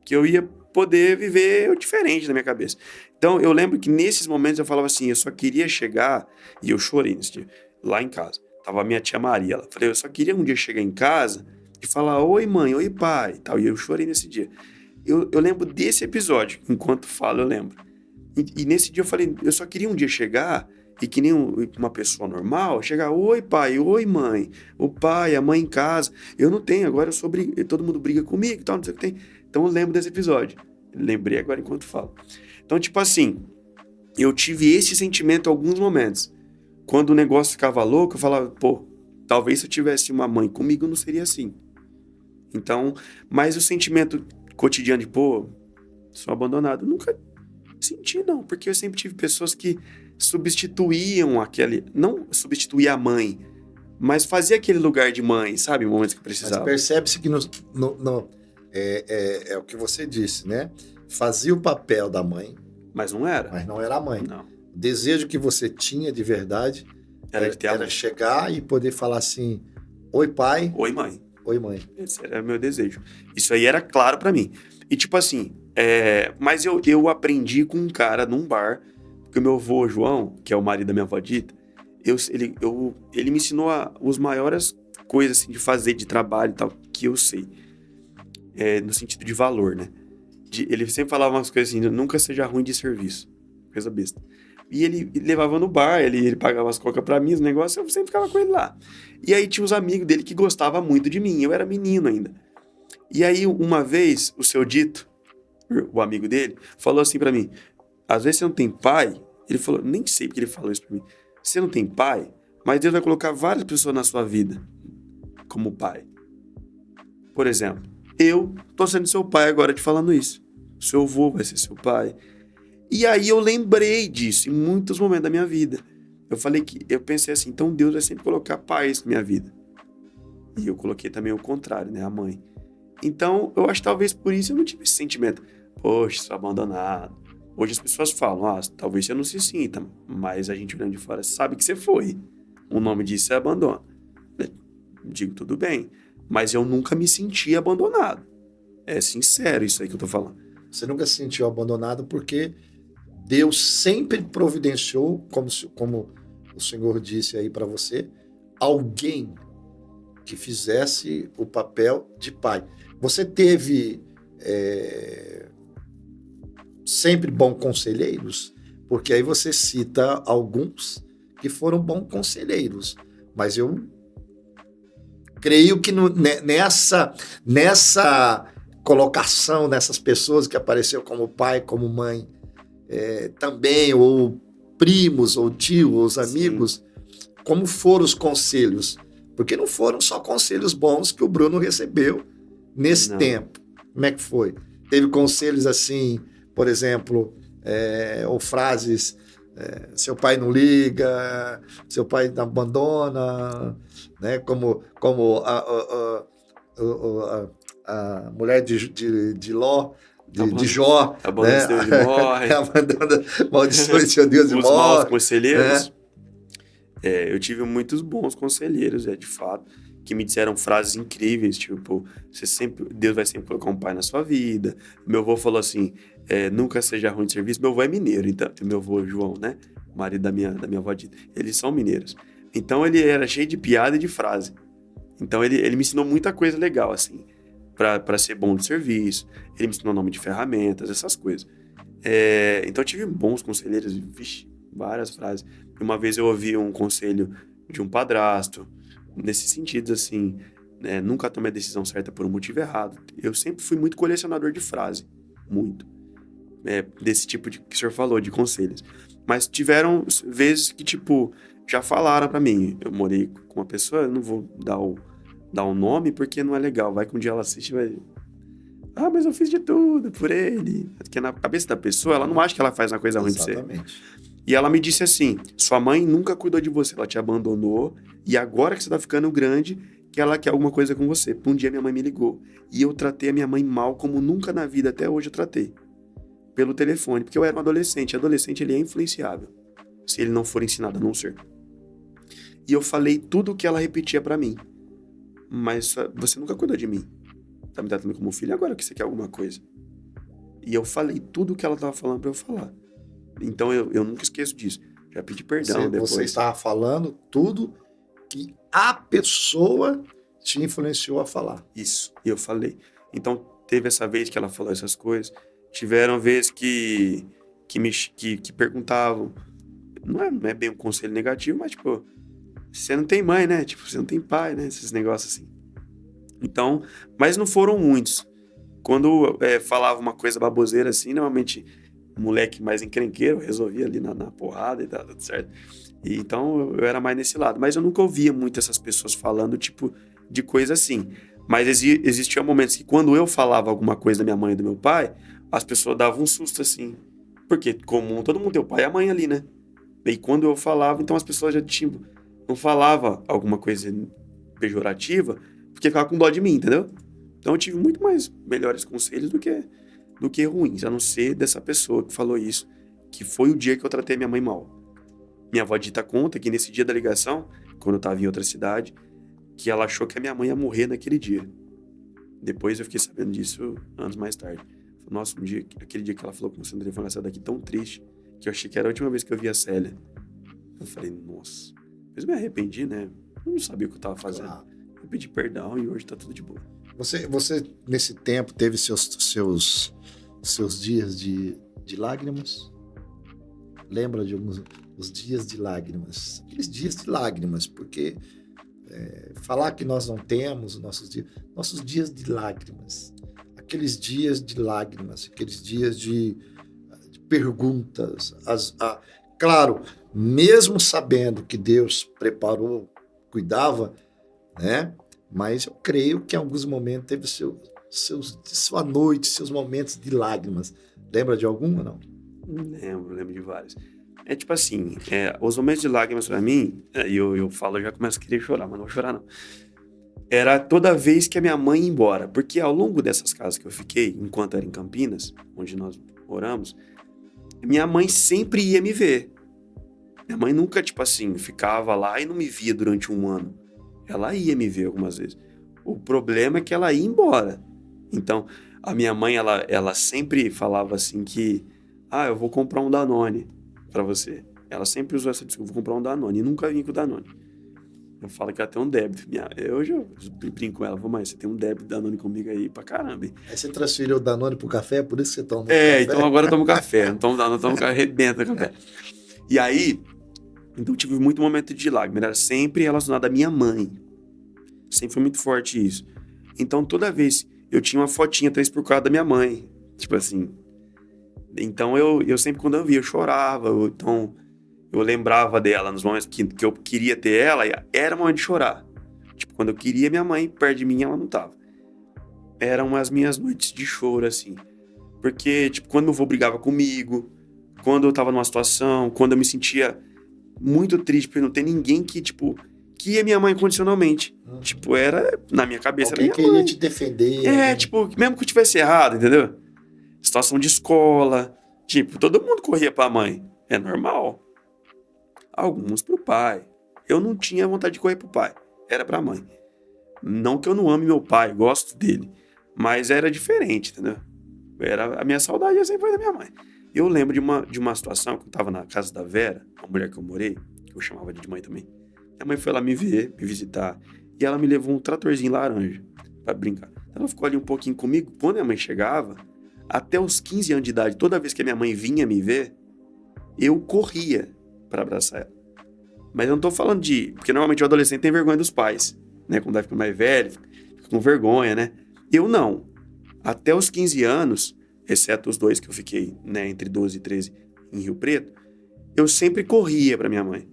Speaker 2: Que eu ia poder viver diferente na minha cabeça. Então, eu lembro que nesses momentos eu falava assim, eu só queria chegar, e eu chorei nesse dia, lá em casa. Tava a minha tia Maria, ela falou, eu só queria um dia chegar em casa e falar, oi mãe, oi pai, e tal. E eu chorei nesse dia. Eu lembro desse episódio, enquanto falo eu lembro. E nesse dia eu falei, eu só queria um dia chegar e que nem uma pessoa normal, chegar, oi pai, oi mãe, o pai, a mãe em casa. Eu não tenho, agora eu sou todo mundo briga comigo e tal, não sei o que tem. Então eu lembro desse episódio. Lembrei agora enquanto falo. Então, tipo assim, eu tive esse sentimento em alguns momentos. Quando o negócio ficava louco, eu falava, pô, talvez se eu tivesse uma mãe comigo não seria assim. Então, mas o sentimento cotidiano de, pô, sou abandonado, eu nunca senti não, porque eu sempre tive pessoas que substituíam não substituía a mãe, mas fazia aquele lugar de mãe, sabe, em momentos que eu precisava.
Speaker 1: Mas percebe-se que é o que você disse, né? Fazia o papel da mãe,
Speaker 2: mas não era.
Speaker 1: Mas não era a mãe.
Speaker 2: Não.
Speaker 1: O desejo que você tinha de verdade era chegar e poder falar assim, oi pai.
Speaker 2: Oi mãe.
Speaker 1: Oi mãe.
Speaker 2: Esse era o meu desejo. Isso aí era claro pra mim. E tipo assim, mas eu aprendi com um cara num bar, porque o meu avô João, que é o marido da minha avó Dita, ele me ensinou os maiores coisas assim, de fazer, de trabalho e tal, que eu sei. No sentido de valor, né? Ele sempre falava umas coisas assim, nunca seja ruim de serviço. Coisa besta. E ele levava no bar, ele pagava as cocas pra mim, os negócios, eu sempre ficava com ele lá. E aí tinha uns amigos dele que gostavam muito de mim, eu era menino ainda. E aí, uma vez, o seu Dito, o amigo dele, falou assim pra mim, às vezes você não tem pai, ele falou, nem sei porque ele falou isso pra mim, você não tem pai, mas Deus vai colocar várias pessoas na sua vida como pai. Por exemplo, eu tô sendo seu pai agora te falando isso. Seu avô vai ser seu pai. E aí eu lembrei disso em muitos momentos da minha vida. Eu pensei assim, então Deus vai sempre colocar pais na minha vida. E eu coloquei também o contrário, né, a mãe. Então, eu acho que talvez por isso eu não tive esse sentimento. Poxa, sou abandonado. Hoje as pessoas falam, talvez você não se sinta, mas a gente olhando de fora sabe que você foi. O nome disso é abandono. Eu digo, tudo bem, mas eu nunca me senti abandonado. É sincero isso aí que eu tô falando.
Speaker 1: Você nunca se sentiu abandonado porque Deus sempre providenciou, como o Senhor disse aí para você, alguém que fizesse o papel de pai. Você teve sempre bons conselheiros, porque aí você cita alguns que foram bons conselheiros, mas eu creio que nessa colocação, nessas pessoas que apareceu como pai, como mãe, também, ou primos, ou tio, ou os amigos, sim, como foram os conselhos? Porque não foram só conselhos bons que o Bruno recebeu nesse tempo. Como é que foi? Teve conselhos assim, por exemplo, ou frases, seu pai não liga, seu pai não abandona, né? Como a mulher de Ló,
Speaker 2: Tá bom.
Speaker 1: de Jó,
Speaker 2: A banda
Speaker 1: né?
Speaker 2: de Deus morre.
Speaker 1: A banda maldições de seu Deus e
Speaker 2: Os maus
Speaker 1: morre.
Speaker 2: conselheiros. Eu tive muitos bons conselheiros, de fato, que me disseram frases incríveis, tipo, Deus vai sempre colocar um pai na sua vida. Meu avô falou assim, nunca seja ruim de serviço. Meu avô é mineiro, então, meu avô João, né? Marido da minha avó Dita. Eles são mineiros. Então ele era cheio de piada e de frase. Então ele me ensinou muita coisa legal, assim, pra ser bom de serviço. Ele me ensinou nome de ferramentas, essas coisas. Então eu tive bons conselheiros, vixe, várias frases. Uma vez eu ouvi um conselho de um padrasto, nesse sentido, assim, nunca tomei a decisão certa por um motivo errado. Eu sempre fui muito colecionador de frase, muito. Desse tipo que o senhor falou, de conselhos. Mas tiveram vezes que, tipo, já falaram pra mim. Eu morei com uma pessoa, eu não vou dar o nome porque não é legal. Vai que um dia ela assiste e vai... Ah, mas eu fiz de tudo por ele. Porque na cabeça da pessoa, ela não acha que ela faz uma coisa ruim pra você.
Speaker 1: Exatamente.
Speaker 2: E ela me disse assim, sua mãe nunca cuidou de você, ela te abandonou, e agora que você tá ficando grande, que ela quer alguma coisa com você. Um dia minha mãe me ligou, e eu tratei a minha mãe mal como nunca na vida, até hoje eu tratei. Pelo telefone, porque eu era um adolescente. Adolescente, ele é influenciável, se ele não for ensinado a não ser. E eu falei tudo o que ela repetia pra mim. Mas você nunca cuidou de mim. Tá me tratando como filho, agora que você quer alguma coisa. E eu falei tudo o que ela tava falando pra eu falar. Então eu nunca esqueço disso. Já pedi perdão depois.
Speaker 1: Você estava falando tudo que a pessoa te influenciou a falar.
Speaker 2: Isso, e eu falei. Então teve essa vez que ela falou essas coisas. Tiveram vezes que perguntavam. Não é bem um conselho negativo, mas tipo, você não tem mãe, né? Tipo, você não tem pai, né? Esses negócios assim. Então, mas não foram muitos. Quando falava uma coisa baboseira assim, normalmente moleque mais encrenqueiro, resolvia ali na porrada e tal, tudo certo. E, então eu era mais nesse lado. Mas eu nunca ouvia muito essas pessoas falando, tipo, de coisa assim. Mas existiam momentos que quando eu falava alguma coisa da minha mãe e do meu pai, as pessoas davam um susto assim. Porque comum, todo mundo tem o pai e a mãe ali, né? E quando eu falava, então as pessoas já tinham... Não falava alguma coisa pejorativa, porque ficava com dó de mim, entendeu? Então eu tive muito mais melhores conselhos do que ruins, a não ser dessa pessoa que falou isso, que foi o dia que eu tratei minha mãe mal. Minha avó Dita conta que nesse dia da ligação, quando eu estava em outra cidade, que ela achou que a minha mãe ia morrer naquele dia. Depois eu fiquei sabendo disso anos mais tarde. Nossa, aquele dia que ela falou com você no telefone, ela saiu daqui tão triste, que eu achei que era a última vez que eu via a Célia. Eu falei, nossa. Mas eu me arrependi, né? Eu não sabia o que eu estava fazendo. Claro. Eu pedi perdão e hoje tá tudo de boa.
Speaker 1: Você nesse tempo, teve seus dias de lágrimas? Lembra de alguns os dias de lágrimas? Aqueles dias de lágrimas, porque falar que nós não temos nossos dias de lágrimas, aqueles dias de lágrimas, aqueles dias de perguntas. Claro, mesmo sabendo que Deus preparou, cuidava, né? Mas eu creio que em alguns momentos teve sua noite, seus momentos de lágrimas. Lembra de algum ou não?
Speaker 2: Lembro de vários. Tipo assim, os momentos de lágrimas pra mim, eu falo, eu já começo a querer chorar, mas não vou chorar não. Era toda vez que a minha mãe ia embora, porque ao longo dessas casas que eu fiquei, enquanto era em Campinas, onde nós moramos, minha mãe sempre ia me ver. Minha mãe nunca, tipo assim, ficava lá e não me via durante um ano. Ela ia me ver algumas vezes. O problema é que ela ia embora. Então, a minha mãe, ela sempre falava assim que... eu vou comprar um Danone pra você. Ela sempre usou essa desculpa, vou comprar um Danone. E nunca vinha com o Danone. Eu falo que ela tem um débito. Hoje eu brinco com ela. Mas você tem um débito Danone comigo aí pra caramba. Hein?
Speaker 1: Aí você transferiu o Danone pro café, por isso que você toma café?
Speaker 2: Então agora eu tomo café. Não tomo Danone, eu tomo café, arrebenta café. E aí... Então, tive muito momento de lágrima. Era sempre relacionado à minha mãe. Sempre foi muito forte isso. Então, toda vez eu tinha uma fotinha 3x4 da minha mãe. Tipo assim. Então, eu sempre, quando eu via, eu chorava. Então, eu lembrava dela nos momentos que eu queria ter ela. Era momento de chorar. Tipo, quando eu queria minha mãe, perto de mim, ela não tava. Eram as minhas noites de choro, assim. Porque, tipo, quando meu avô brigava comigo, quando eu tava numa situação, quando eu me sentia... muito triste, porque não tem ninguém que que é minha mãe incondicionalmente. Tipo, era, na minha cabeça,
Speaker 1: Alguém
Speaker 2: era minha mãe.
Speaker 1: queria te defender.
Speaker 2: É, tipo, mesmo que eu tivesse errado, entendeu? Situação de escola. Tipo, todo mundo corria pra mãe. É normal. Alguns pro pai. Eu não tinha vontade de correr pro pai. Era pra mãe. Não que eu não ame meu pai, gosto dele. Mas era diferente, entendeu? A minha saudade sempre foi da minha mãe. Eu lembro de uma situação que eu tava na casa da Vera, a mulher que eu morei, que eu chamava de mãe também. Minha mãe foi lá me ver, me visitar. E ela me levou um tratorzinho laranja pra brincar. Então ela ficou ali um pouquinho comigo. Quando minha mãe chegava, até os 15 anos de idade, toda vez que a minha mãe vinha me ver, eu corria pra abraçar ela. Mas eu não tô falando de... Porque normalmente o adolescente tem vergonha dos pais, né? Quando vai ficando mais velho, fica com vergonha, né? Eu não. Até os 15 anos, exceto os 2 que eu fiquei, né, entre 12 e 13 em Rio Preto, eu sempre corria pra minha mãe.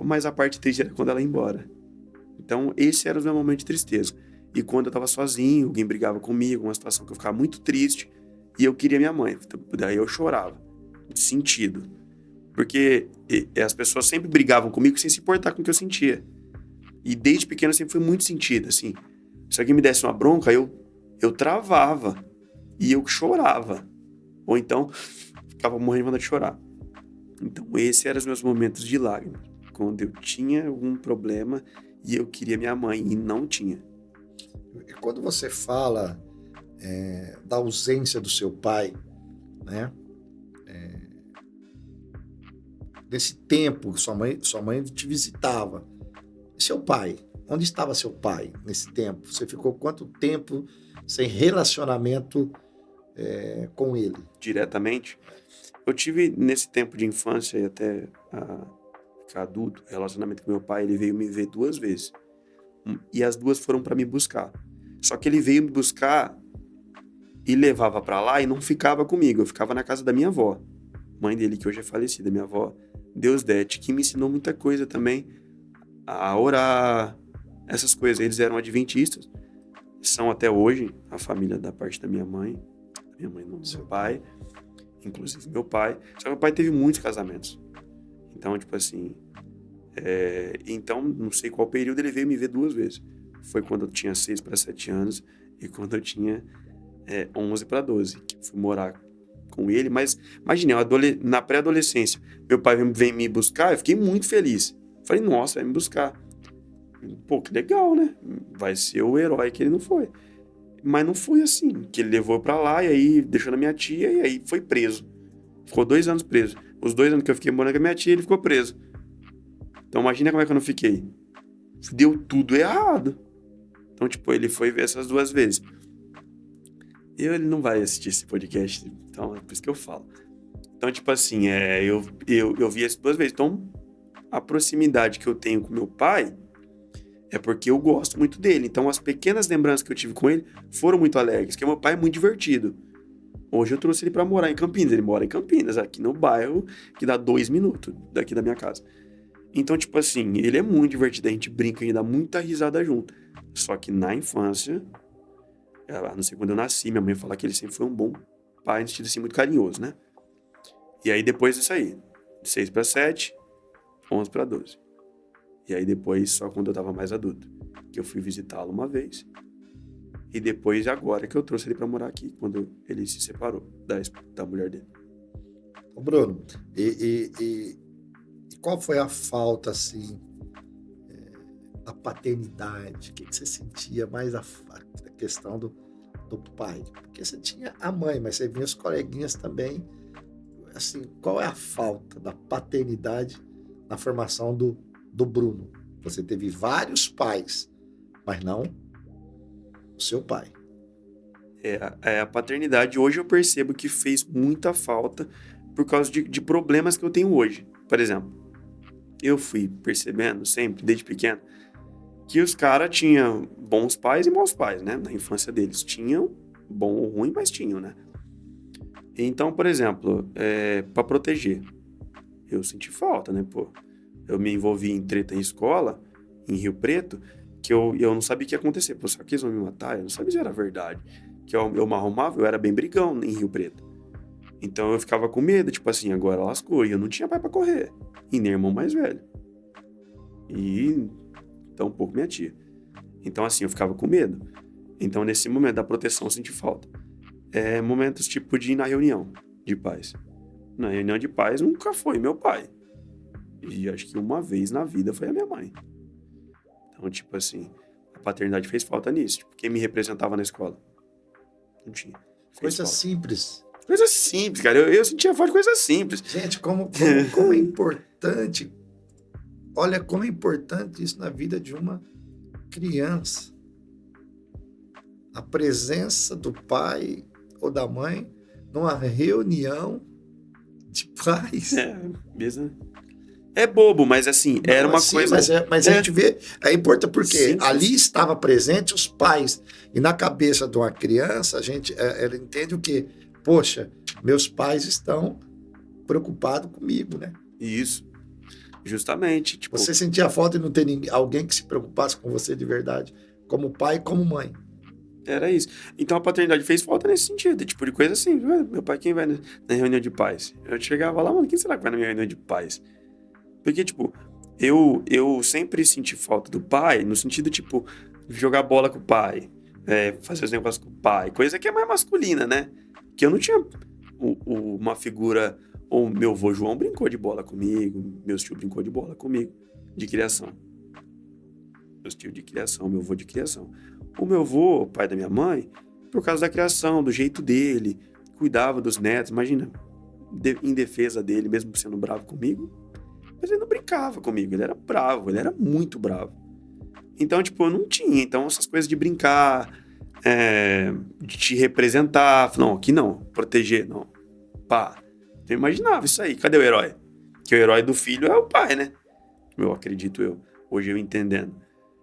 Speaker 2: Mas a parte triste era quando ela ia embora. Então, esse era o meu momento de tristeza. E quando eu tava sozinho, alguém brigava comigo, uma situação que eu ficava muito triste, e eu queria minha mãe. Daí eu chorava, de sentido. Porque as pessoas sempre brigavam comigo sem se importar com o que eu sentia. E desde pequeno eu sempre fui muito sentido, assim. Se alguém me desse uma bronca, eu travava. E eu chorava. Ou então, ficava morrendo de vontade de chorar. Então, esses eram os meus momentos de lágrimas. Quando eu tinha algum problema e eu queria minha mãe e não tinha.
Speaker 1: E quando você fala da ausência do seu pai, né? Nesse tempo, sua mãe te visitava. E seu pai? Onde estava seu pai nesse tempo? Você ficou quanto tempo sem relacionamento com ele?
Speaker 2: Diretamente. Eu tive, nesse tempo de infância e até ficar adulto, relacionamento com meu pai, ele veio me ver 2 vezes. E as 2 foram para me buscar. Só que ele veio me buscar e levava para lá e não ficava comigo. Eu ficava na casa da minha avó. Mãe dele, que hoje é falecida, minha avó, Deus Dete, que me ensinou muita coisa também. A orar, essas coisas. Eles eram adventistas. São até hoje a família da parte da minha mãe. Minha mãe não, do meu pai. Inclusive meu pai. Só que meu pai teve muitos casamentos. Então, tipo assim... Então, não sei qual período ele veio me ver 2 vezes. Foi quando eu tinha 6 para 7 anos e quando eu tinha 11 para 12. Que eu fui morar com ele. Mas, imagine, na pré-adolescência, meu pai vem me buscar, eu fiquei muito feliz. Falei, nossa, vai me buscar. Pô, que legal, né? Vai ser o herói que ele não foi. Mas não foi assim, que ele levou pra lá e aí deixou na minha tia e aí foi preso. Ficou 2 anos preso. Os 2 anos que eu fiquei morando com a minha tia, ele ficou preso. Então imagina como é que eu não fiquei. Deu tudo errado. Então, tipo, ele foi ver essas 2 vezes. Ele não vai assistir esse podcast, então é por isso que eu falo. Então, tipo assim, eu vi essas 2 vezes. Então, a proximidade que eu tenho com meu pai é porque eu gosto muito dele. Então, as pequenas lembranças que eu tive com ele foram muito alegres, porque meu pai é muito divertido. Hoje eu trouxe ele pra morar em Campinas. Ele mora em Campinas, aqui no bairro, que dá 2 minutos daqui da minha casa. Então, tipo assim, ele é muito divertido. A gente brinca e dá muita risada junto. Só que na infância, não sei quando eu nasci, minha mãe fala que ele sempre foi um bom pai, no sentido assim, muito carinhoso, né? E aí, depois disso aí, 6 para 7, 11 para 12. E aí depois, só quando eu tava mais adulto, que eu fui visitá-lo uma vez. E depois, agora que eu trouxe ele pra morar aqui, quando ele se separou da mulher dele.
Speaker 1: Ô Bruno, e qual foi a falta, assim, da paternidade? O que você sentia mais a questão do pai? Porque você tinha a mãe, mas você vinha os coleguinhas também. Assim, qual é a falta da paternidade na formação do Bruno? Você teve vários pais, mas não o seu pai.
Speaker 2: A paternidade, hoje eu percebo que fez muita falta por causa de problemas que eu tenho hoje. Por exemplo, eu fui percebendo sempre, desde pequeno, que os caras tinham bons pais e maus pais, né? Na infância deles. Tinham bom ou ruim, mas tinham, né? Então, por exemplo, para proteger, eu senti falta, né? Pô, eu me envolvi em treta em escola, em Rio Preto, que eu não sabia o que ia acontecer. Pô, será que eles vão me matar? Eu não sabia se era verdade. Que eu me arrumava, eu era bem brigão em Rio Preto. Então eu ficava com medo, tipo assim, agora lascou. E eu não tinha pai pra correr. E nem irmão mais velho. E tampouco minha tia. Então, assim, eu ficava com medo. Então, nesse momento da proteção, eu senti falta. Momentos tipo de ir na reunião de pais. Na reunião de pais nunca foi meu pai. E acho que uma vez na vida foi a minha mãe. Então, tipo assim, a paternidade fez falta nisso. Tipo, quem me representava na escola? Não tinha.
Speaker 1: Coisa simples.
Speaker 2: Coisa simples, cara. Eu sentia falta de coisa simples.
Speaker 1: Gente, como é importante. Olha como é importante isso na vida de uma criança. A presença do pai ou da mãe numa reunião de pais.
Speaker 2: Mesmo. É bobo, mas assim, era uma coisa...
Speaker 1: Mas a gente vê, é importante porque ali estava presente os pais. E na cabeça de uma criança, ela entende o quê? Poxa, meus pais estão preocupados comigo, né?
Speaker 2: Isso. Justamente. Tipo,
Speaker 1: você sentia falta de não ter alguém que se preocupasse com você de verdade, como pai e como mãe.
Speaker 2: Era isso. Então a paternidade fez falta nesse sentido. Tipo, de coisa assim. Meu pai, quem vai na reunião de pais? Eu chegava lá, mano, quem será que vai na minha reunião de pais? Porque, tipo, eu sempre senti falta do pai, no sentido, tipo, jogar bola com o pai, fazer os negócios com o pai, coisa que é mais masculina, né? Que eu não tinha uma figura... Ou meu avô João brincou de bola comigo, meu tio brincou de bola comigo, de criação. Meus tios de criação, meu avô de criação. O meu avô, pai da minha mãe, por causa da criação, do jeito dele, cuidava dos netos, imagina, em defesa dele, mesmo sendo bravo comigo, mas ele não brincava comigo, ele era bravo, ele era muito bravo. Então, tipo, eu não tinha. Então, essas coisas de brincar, de te representar, não, aqui não, proteger, não, pá. Eu imaginava isso aí. Cadê o herói? Que o herói do filho é o pai, né? Eu acredito hoje eu entendendo.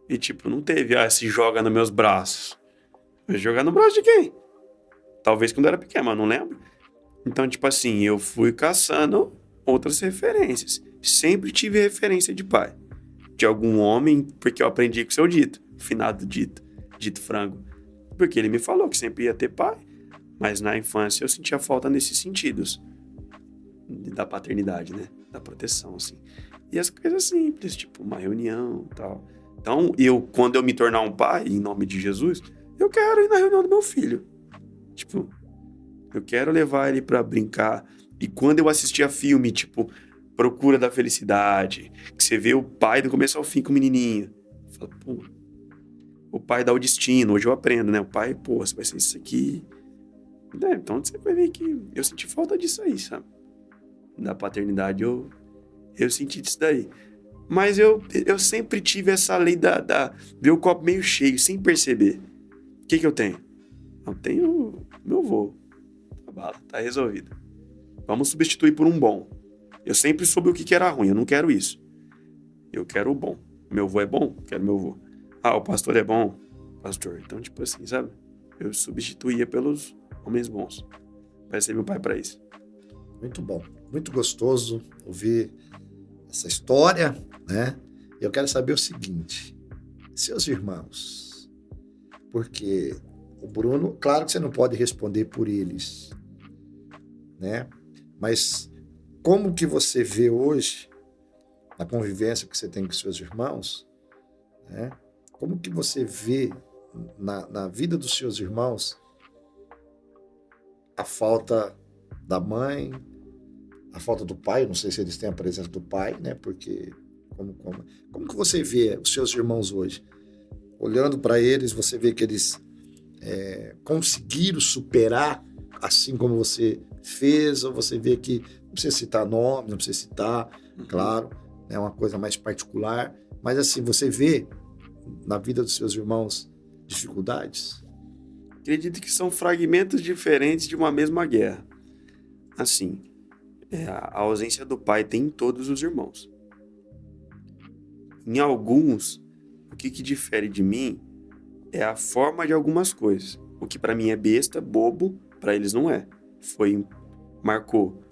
Speaker 2: E tipo, não teve, se joga nos meus braços. Vai jogar no braço de quem? Talvez quando eu era pequeno, mas não lembro. Então, tipo assim, eu fui caçando outras referências. Sempre tive referência de pai. De algum homem, porque eu aprendi com o seu dito. Finado dito frango. Porque ele me falou que sempre ia ter pai. Mas na infância eu sentia falta nesses sentidos. Da paternidade, né? Da proteção, assim. E as coisas simples, tipo uma reunião e tal. Então, quando eu me tornar um pai, em nome de Jesus, eu quero ir na reunião do meu filho. Tipo, eu quero levar ele pra brincar. E quando eu assistia filme, tipo, Procura da Felicidade, que você vê o pai do começo ao fim com o menininho. Fala, pô, o pai dá o destino. Hoje eu aprendo, né? O pai, pô, você vai ser isso aqui. Então você vai ver que eu senti falta disso aí, sabe? Da paternidade, eu senti disso daí. Mas eu sempre tive essa lei da ver o copo meio cheio, sem perceber. O que eu tenho? Eu tenho meu avô. Tá resolvido. Vamos substituir por um bom. Eu sempre soube o que era ruim, eu não quero isso. Eu quero o bom. Meu avô é bom? Quero meu avô. O pastor é bom? Pastor. Então, tipo assim, sabe? Eu substituía pelos homens bons. Vai ser meu pai para isso.
Speaker 1: Muito bom. Muito gostoso ouvir essa história, né? Eu quero saber o seguinte, seus irmãos, porque o Bruno, claro que você não pode responder por eles, né? Mas como que você vê hoje, na convivência que você tem com seus irmãos, né? Como que você vê na vida dos seus irmãos a falta da mãe, a falta do pai? Eu não sei se eles têm a presença do pai, né? Porque como que você vê os seus irmãos hoje? Olhando para eles, você vê que eles conseguiram superar assim como você fez, ou você vê que não precisa citar nomes, não precisa citar, claro, é uma coisa mais particular, mas assim, você vê na vida dos seus irmãos dificuldades?
Speaker 2: Acredito que são fragmentos diferentes de uma mesma guerra. Assim, a ausência do pai tem em todos os irmãos. Em alguns, o que difere de mim é a forma de algumas coisas. O que para mim é besta, bobo, para eles não é. Marcou,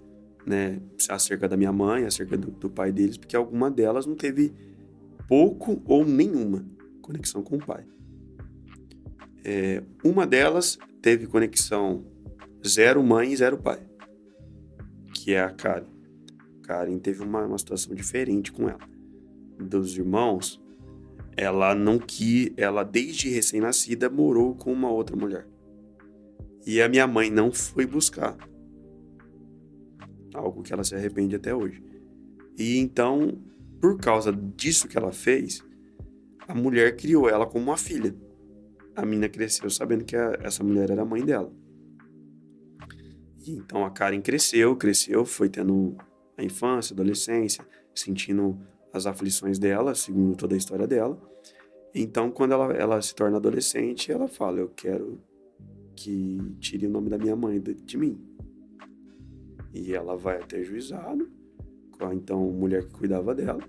Speaker 2: né, acerca da minha mãe, acerca do pai deles, porque alguma delas não teve pouco ou nenhuma conexão com o pai. Uma delas teve conexão 0 mãe e 0 pai, que é a Karen. Karen teve uma situação diferente com ela. dos irmãos, ela não quis, ela desde recém-nascida morou com uma outra mulher. E a minha mãe não foi buscar. Algo que ela se arrepende até hoje. E então, por causa disso que ela fez, a mulher criou ela como uma filha. A menina cresceu sabendo que essa mulher era a mãe dela. E então a Karen cresceu, foi tendo a infância, a adolescência, sentindo as aflições dela, segundo toda a história dela. Então, quando ela se torna adolescente, ela fala: eu quero que tire o nome da minha mãe de mim. E ela vai até juizado, com a então mulher que cuidava dela.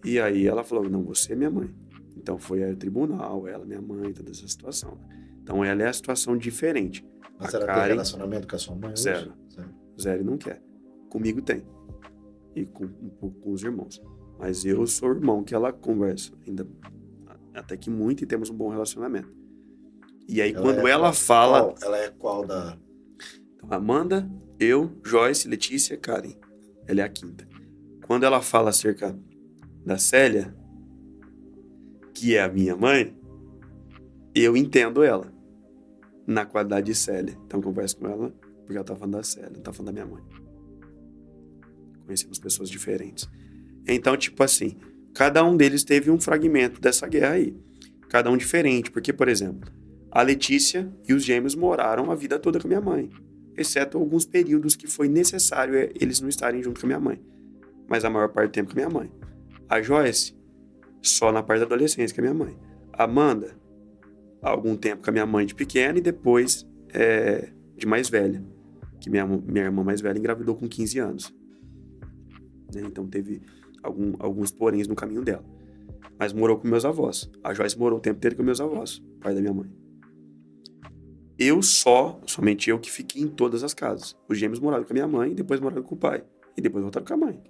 Speaker 2: E aí ela falou: não, você é minha mãe. Então foi ao tribunal, ela, minha mãe, toda essa situação. Então ela é a situação diferente.
Speaker 1: Mas
Speaker 2: a
Speaker 1: ela
Speaker 2: Karen,
Speaker 1: tem relacionamento com a sua mãe hoje?
Speaker 2: Zero. Zero não quer. Comigo tem. E com os irmãos. Mas eu sou o irmão que ela conversa. Ainda até que muito, e temos um bom relacionamento. E aí quando ela fala...
Speaker 1: Ela é qual da...
Speaker 2: Então, Amanda, eu, Joyce, Letícia, Karen. Ela é a quinta. Quando ela fala acerca da Célia, que é a minha mãe, eu entendo ela na qualidade de Célia. Então eu converso com ela porque ela tá falando da Célia, não tá falando da minha mãe. Conhecemos pessoas diferentes. Então, tipo assim, cada um deles teve um fragmento dessa guerra aí. Cada um diferente, porque, por exemplo, a Letícia e os gêmeos moraram a vida toda com a minha mãe, exceto alguns períodos que foi necessário eles não estarem junto com a minha mãe, mas a maior parte do tempo com a minha mãe. A Joyce, só na parte da adolescência com a minha mãe. A Amanda, algum tempo com a minha mãe de pequena e depois de mais velha, que minha irmã mais velha engravidou com 15 anos. Né? Então teve alguns poréns no caminho dela. Mas morou com meus avós. A Joyce morou o tempo inteiro com meus avós, pai da minha mãe. Somente eu que fiquei em todas as casas. Os gêmeos moraram com a minha mãe, depois moraram com o pai. E depois voltaram com a mãe.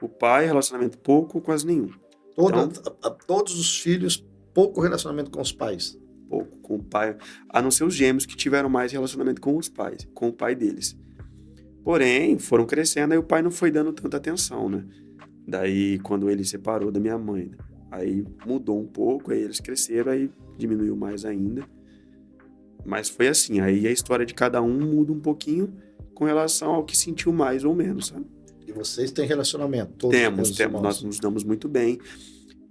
Speaker 2: O pai, relacionamento pouco, quase nenhum.
Speaker 1: Todos os filhos, pouco relacionamento com os pais.
Speaker 2: Pouco com o pai. A não ser os gêmeos que tiveram mais relacionamento com os pais, com o pai deles. Porém, foram crescendo, aí o pai não foi dando tanta atenção, né? Daí, quando ele separou da minha mãe, né? Aí mudou um pouco, aí eles cresceram, aí diminuiu mais ainda. Mas foi assim, aí a história de cada um muda um pouquinho com relação ao que sentiu mais ou menos, sabe?
Speaker 1: E vocês têm relacionamento?
Speaker 2: Temos, nós nos damos muito bem.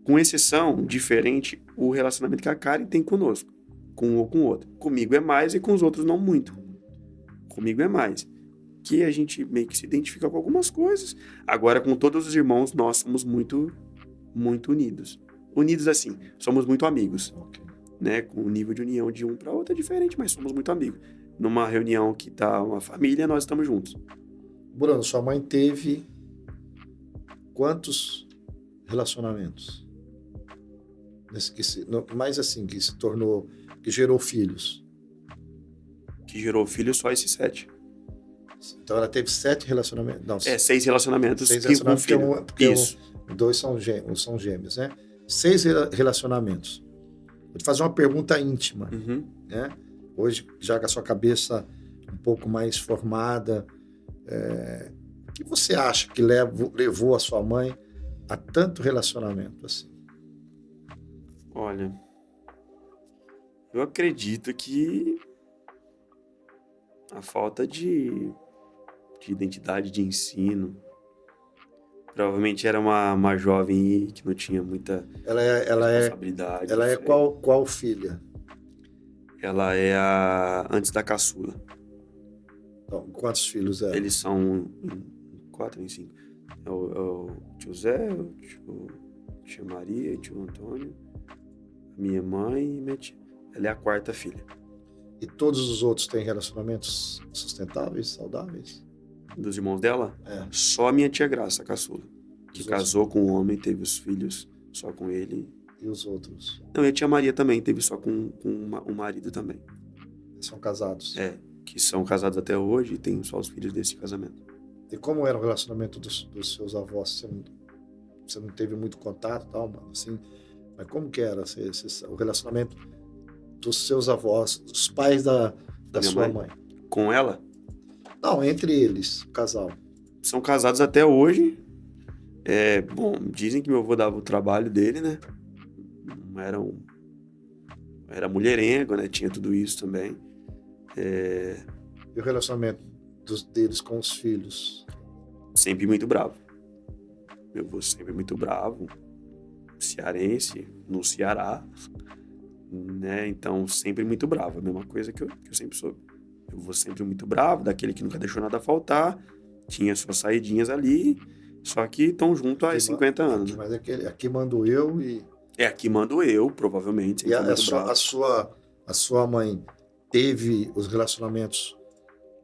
Speaker 2: Com exceção, diferente, o relacionamento que a Karen tem conosco, com um ou com o outro. Comigo é mais e com os outros não muito. Comigo é mais. Que a gente meio que se identifica com algumas coisas. Agora, com todos os irmãos, nós somos muito, muito unidos. Unidos assim, somos muito amigos.
Speaker 1: Okay.
Speaker 2: Né? Com o nível de união de um para outro é diferente, mas somos muito amigos. Numa reunião que tá uma família, nós estamos juntos.
Speaker 1: Bruno, sua mãe teve quantos relacionamentos? Mais assim, que se tornou, que gerou filhos.
Speaker 2: Que gerou filhos só esses 7.
Speaker 1: Então ela teve 7 relacionamentos. Não,
Speaker 2: 6 relacionamentos.
Speaker 1: 6 relacionamentos, porque
Speaker 2: isso.
Speaker 1: 2 são gêmeos, né? 6 relacionamentos. Vou te fazer uma pergunta íntima.
Speaker 2: Uhum.
Speaker 1: Né? Hoje, já com a sua cabeça um pouco mais formada, o que você acha que levou a sua mãe a tanto relacionamento assim?
Speaker 2: Olha, eu acredito que a falta de identidade de ensino. Provavelmente era uma jovem que não tinha muita responsabilidade.
Speaker 1: Ela é qual filha?
Speaker 2: Ela é antes da caçula.
Speaker 1: Então, quantos filhos eram?
Speaker 2: Eles são 4 em 5. É o tio Zé, tia Maria, tio Antônio, a minha mãe e minha tia. Ela é a 4ª filha.
Speaker 1: E todos os outros têm relacionamentos sustentáveis, saudáveis?
Speaker 2: Dos irmãos dela?
Speaker 1: É.
Speaker 2: Só a minha tia Graça, a caçula. Que casou com um homem, teve os filhos só com ele.
Speaker 1: E os outros?
Speaker 2: Não, e a tia Maria também teve só com um marido também.
Speaker 1: São casados?
Speaker 2: Que são casados até hoje e têm só os filhos desse casamento.
Speaker 1: E como era o relacionamento dos seus avós? Você não teve muito contato e tal, mano, assim, mas como que era o relacionamento dos seus avós, dos pais da sua mãe?
Speaker 2: Com ela?
Speaker 1: Não, entre eles, o casal.
Speaker 2: São casados até hoje, Bom, dizem que meu avô dava o trabalho dele, né? Era mulherengo, né? Tinha tudo isso também.
Speaker 1: E o relacionamento deles com os filhos?
Speaker 2: Sempre muito bravo. Meu avô sempre muito bravo. Cearense, no Ceará, né? Então, sempre muito bravo. A mesma coisa que eu sempre soube. Eu vou sempre muito bravo, daquele que nunca deixou nada faltar. Tinha suas saidinhas ali, só que estão junto há 50 anos, né?
Speaker 1: Mas aqui mando eu e...
Speaker 2: Aqui mando eu, provavelmente,
Speaker 1: E
Speaker 2: sempre fui muito bravo.
Speaker 1: a sua mãe teve os relacionamentos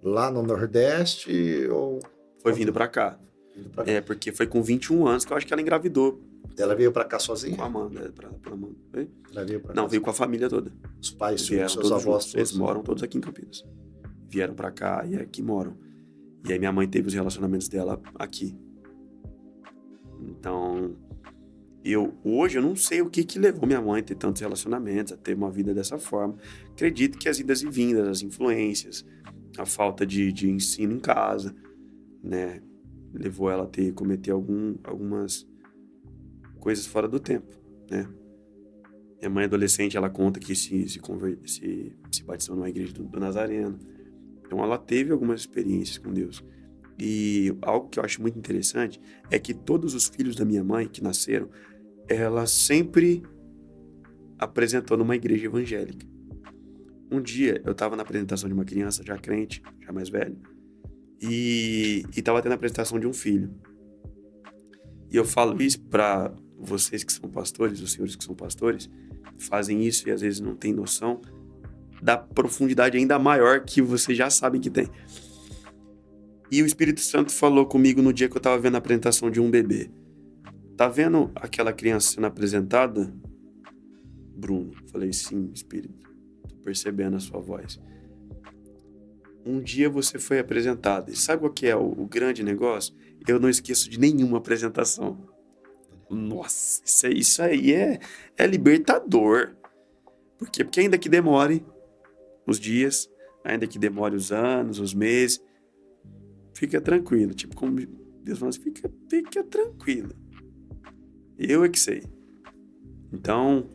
Speaker 1: lá no Nordeste ou...
Speaker 2: Foi vindo pra cá. Porque foi com 21 anos que eu acho que ela engravidou.
Speaker 1: Ela veio pra cá sozinha?
Speaker 2: Com a Amanda, pra Amanda.
Speaker 1: Ela veio pra cá?
Speaker 2: Não, veio com a família toda.
Speaker 1: Os pais,
Speaker 2: vieram
Speaker 1: seus
Speaker 2: todos
Speaker 1: avós
Speaker 2: juntos. Eles moram todos aqui em Campinas. Vieram pra cá e aqui moram. E aí minha mãe teve os relacionamentos dela aqui. Então, hoje eu não sei o que levou minha mãe a ter tantos relacionamentos, a ter uma vida dessa forma. Acredito que as idas e vindas, as influências, a falta de ensino em casa, né, levou ela a cometer algumas coisas fora do tempo, né. Minha mãe adolescente, ela conta que se batizou numa igreja do Nazareno. Então ela teve algumas experiências com Deus. E algo que eu acho muito interessante é que todos os filhos da minha mãe que nasceram, ela sempre apresentou numa igreja evangélica. Um dia eu estava na apresentação de uma criança já crente, já mais velha, e estava tendo a apresentação de um filho. E eu falo isso para vocês que são pastores, os senhores que são pastores, fazem isso e às vezes não têm noção da profundidade ainda maior que vocês já sabem que tem. E o Espírito Santo falou comigo no dia que eu estava vendo a apresentação de um bebê. Tá vendo aquela criança sendo apresentada, Bruno? Falei, sim, Espírito. Tô percebendo a sua voz. Um dia você foi apresentado. E sabe qual que é o grande negócio? Eu não esqueço de nenhuma apresentação. Nossa, isso aí é libertador. Por quê? Porque ainda que demore os dias, ainda que demore os anos, os meses, fica tranquilo. Tipo, como Deus fala assim, fica tranquilo. Eu é que sei. Então,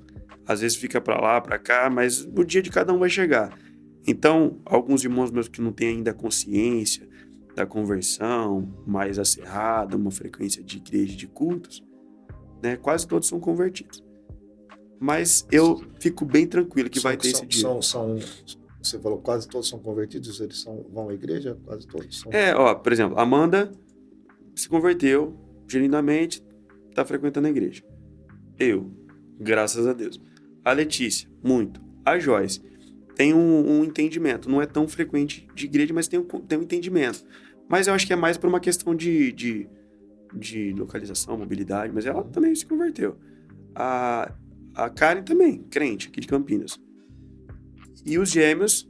Speaker 2: às vezes fica pra lá, pra cá, mas o dia de cada um vai chegar. Então, alguns irmãos meus que não têm ainda consciência da conversão mais acirrada, uma frequência de igreja, de cultos, né, quase todos são convertidos. Mas eu fico bem tranquilo que vai ter esse dia.
Speaker 1: Você falou quase todos são convertidos, eles vão à igreja? Quase todos são.
Speaker 2: Por exemplo, Amanda se converteu genuinamente, está frequentando a igreja. Eu, graças a Deus. A Letícia, muito. A Joyce tem um entendimento. Não é tão frequente de igreja, mas tem um entendimento. Mas eu acho que é mais por uma questão de localização, mobilidade. Mas ela também se converteu. A Karen também, crente, aqui de Campinas. E os gêmeos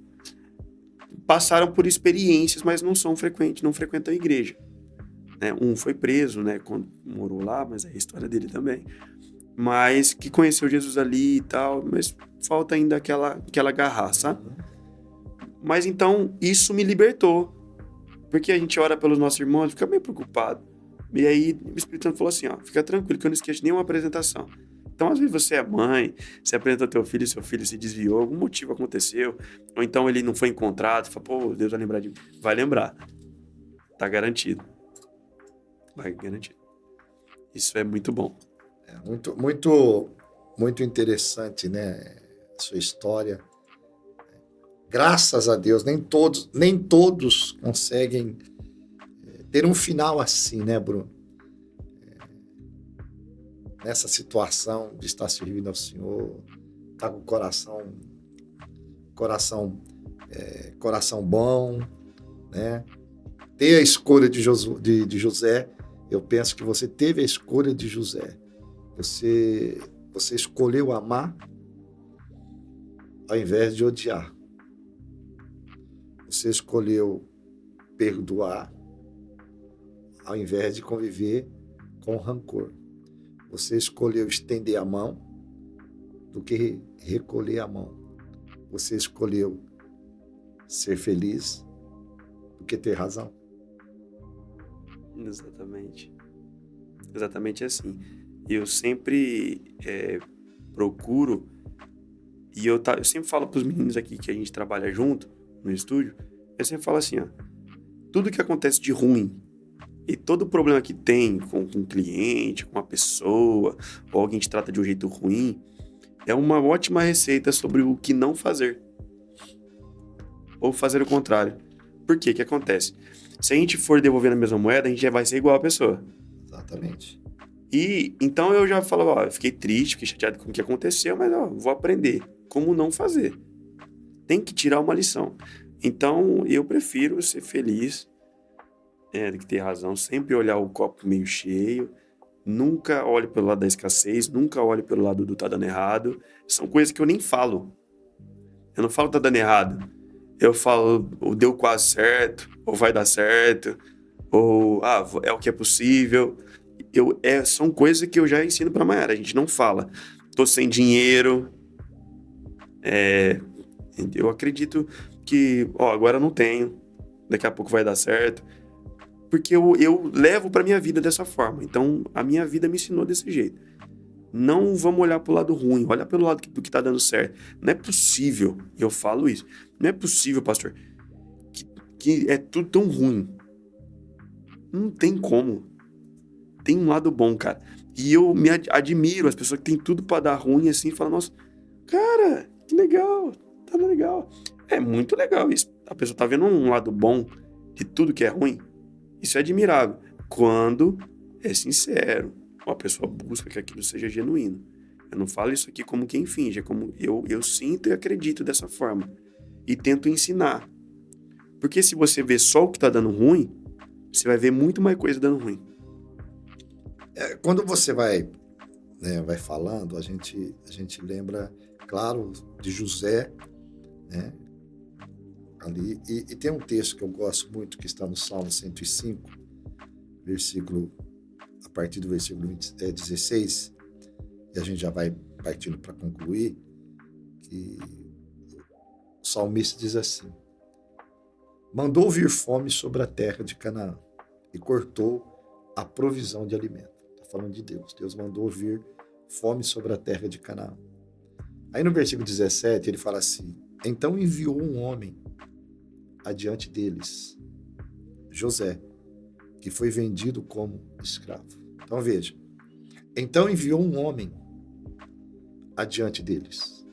Speaker 2: passaram por experiências, mas não são frequentes, não frequentam a igreja. Né? Um foi preso, né, quando morou lá, mas é a história dele também. Mas que conheceu Jesus ali e tal, mas falta ainda aquela garra, sabe? Mas então, isso me libertou. Porque a gente ora pelos nossos irmãos, fica meio preocupado. E aí, o Espírito Santo falou assim, ó, fica tranquilo que eu não esqueço nenhuma apresentação. Então, às vezes você é mãe, você apresentou teu filho e seu filho se desviou, algum motivo aconteceu, ou então ele não foi encontrado, fala, pô, Deus vai lembrar de mim. Vai lembrar. Tá garantido. Vai garantido. Isso é muito bom.
Speaker 1: Muito, muito, muito interessante, né? A sua história. Graças a Deus, nem todos conseguem ter um final assim, né, Bruno? Nessa situação de estar servindo ao Senhor, estar com o coração bom, né? Ter a escolha de José. Eu penso que você teve a escolha de José. Você escolheu amar ao invés de odiar. Você escolheu perdoar ao invés de conviver com rancor. Você escolheu estender a mão do que recolher a mão. Você escolheu ser feliz do que ter razão.
Speaker 2: Exatamente. exatamente assim. E eu sempre procuro, e eu sempre falo pros meninos aqui que a gente trabalha junto no estúdio, eu sempre falo assim, ó, tudo que acontece de ruim e todo problema que tem com um cliente, com uma pessoa, ou alguém te trata de um jeito ruim, é uma ótima receita sobre o que não fazer. Ou fazer o contrário. Por quê? O que acontece? Se a gente for devolver na mesma moeda, a gente já vai ser igual a pessoa.
Speaker 1: Exatamente.
Speaker 2: E então eu já falo, ó, eu fiquei triste, fiquei chateado com o que aconteceu, mas ó, vou aprender como não fazer. Tem que tirar uma lição. Então eu prefiro ser feliz, do que ter razão, sempre olhar o copo meio cheio, nunca olhe pelo lado da escassez, nunca olhe pelo lado do tá dando errado. São coisas que eu nem falo. Eu não falo tá dando errado. Eu falo, deu quase certo, ou vai dar certo, ou é o que é possível. São coisas que eu já ensino pra Mayara. A gente não fala, tô sem dinheiro. Eu acredito que, agora eu não tenho, daqui a pouco vai dar certo. Porque eu levo pra minha vida dessa forma. Então, a minha vida me ensinou desse jeito. Não vamos olhar pro lado ruim, olha pelo lado do que tá dando certo. Não é possível, eu falo isso, não é possível, pastor, que é tudo tão ruim. Não tem como. Tem um lado bom, cara. E eu me admiro as pessoas que têm tudo pra dar ruim assim e falam, nossa, cara, que legal, tá legal. É muito legal isso. A pessoa tá vendo um lado bom de tudo que é ruim. Isso é admirável. Quando é sincero. Uma pessoa busca que aquilo seja genuíno. Eu não falo isso aqui como quem finge, é como eu sinto e acredito dessa forma. E tento ensinar. Porque se você vê só o que tá dando ruim, você vai ver muito mais coisa dando ruim.
Speaker 1: Quando você vai falando, a gente lembra, claro, de José, né? Ali, e tem um texto que eu gosto muito, que está no Salmo 105, a partir do versículo 16, e a gente já vai partindo para concluir, que o salmista diz assim: mandou vir fome sobre a terra de Canaã e cortou a provisão de alimento. Está falando de Deus. Deus mandou vir fome sobre a terra de Canaã. Aí no versículo 17 ele fala assim: então enviou um homem adiante deles, José, que foi vendido como escravo. Então veja, então enviou um homem adiante deles.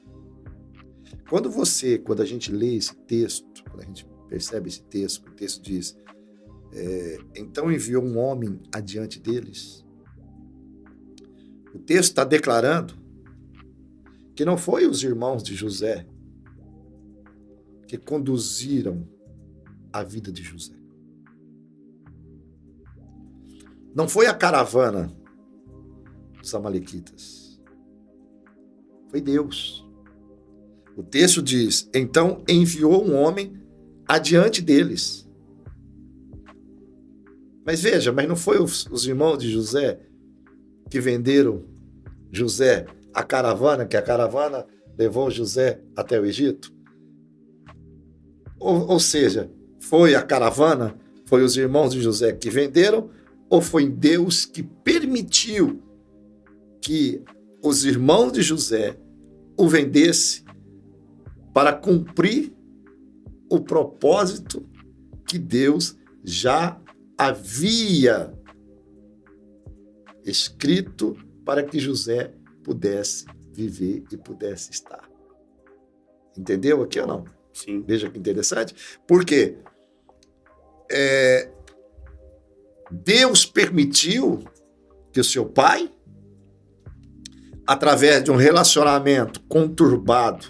Speaker 1: Quando a gente lê esse texto, quando a gente percebe esse texto, o texto diz, então enviou um homem adiante deles, o texto está declarando que não foi os irmãos de José que conduziram a vida de José. Não foi a caravana dos amalequitas. Foi Deus. O texto diz, então enviou um homem adiante deles. Mas veja, não foi os irmãos de José que venderam José a caravana, que a caravana levou José até o Egito? Ou seja, foi a caravana, foi os irmãos de José que venderam, ou foi Deus que permitiu que os irmãos de José o vendessem para cumprir o propósito que Deus já havia escrito para que José pudesse viver e pudesse estar? Entendeu aqui ou não?
Speaker 2: Sim.
Speaker 1: Veja que interessante. Por quê? Deus permitiu que o seu pai, através de um relacionamento conturbado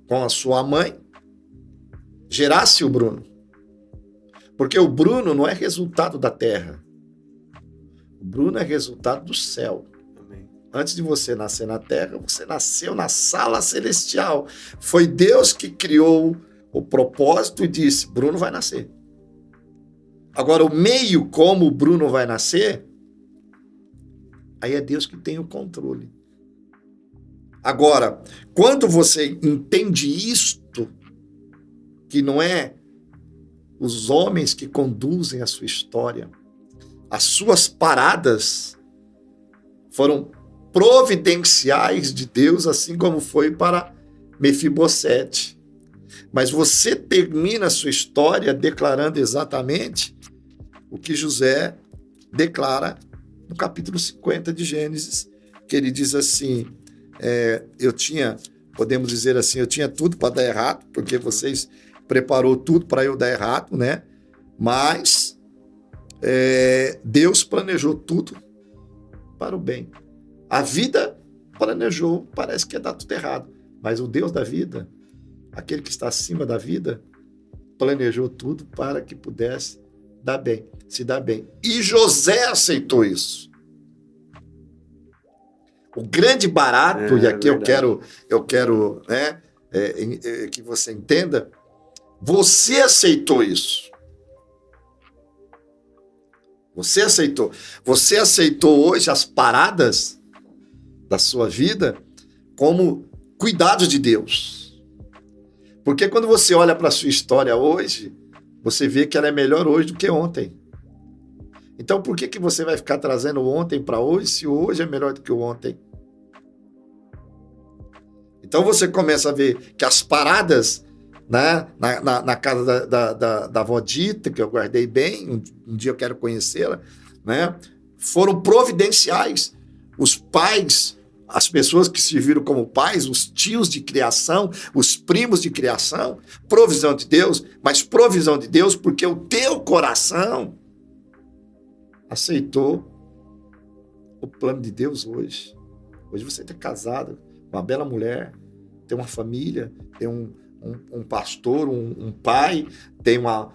Speaker 1: com a sua mãe, gerasse o Bruno. Porque o Bruno não é resultado da terra. O Bruno é resultado do céu. Antes de você nascer na terra, você nasceu na sala celestial. Foi Deus que criou o propósito e disse, Bruno vai nascer. Agora, o meio como o Bruno vai nascer, aí é Deus que tem o controle. Agora, quando você entende isto, que não é os homens que conduzem a sua história, as suas paradas foram providenciais de Deus, assim como foi para Mefibosete. Mas você termina a sua história declarando exatamente o que José declara no capítulo 50 de Gênesis, que ele diz assim, podemos dizer assim, eu tinha tudo para dar errado, porque vocês preparou tudo para eu dar errado, né? Mas Deus planejou tudo para o bem. A vida planejou, parece que ia dar tudo errado, mas o Deus da vida, aquele que está acima da vida, planejou tudo para que pudesse se dar bem. E José aceitou isso. O grande barato, e aqui eu quero que você entenda, você aceitou isso. Você aceitou. Você aceitou hoje as paradas da sua vida como cuidado de Deus. Porque quando você olha para a sua história hoje, você vê que ela é melhor hoje do que ontem. Então, por que você vai ficar trazendo ontem para hoje, se hoje é melhor do que o ontem? Então, você começa a ver que as paradas, né, na casa da avó Dita, que eu guardei bem, um dia eu quero conhecê-la, né, foram providenciais. Os pais, as pessoas que se viram como pais, os tios de criação, os primos de criação, provisão de Deus, mas provisão de Deus porque o teu coração aceitou o plano de Deus hoje. Hoje você está casado com uma bela mulher, tem uma família, tem um pastor, um pai, tem uma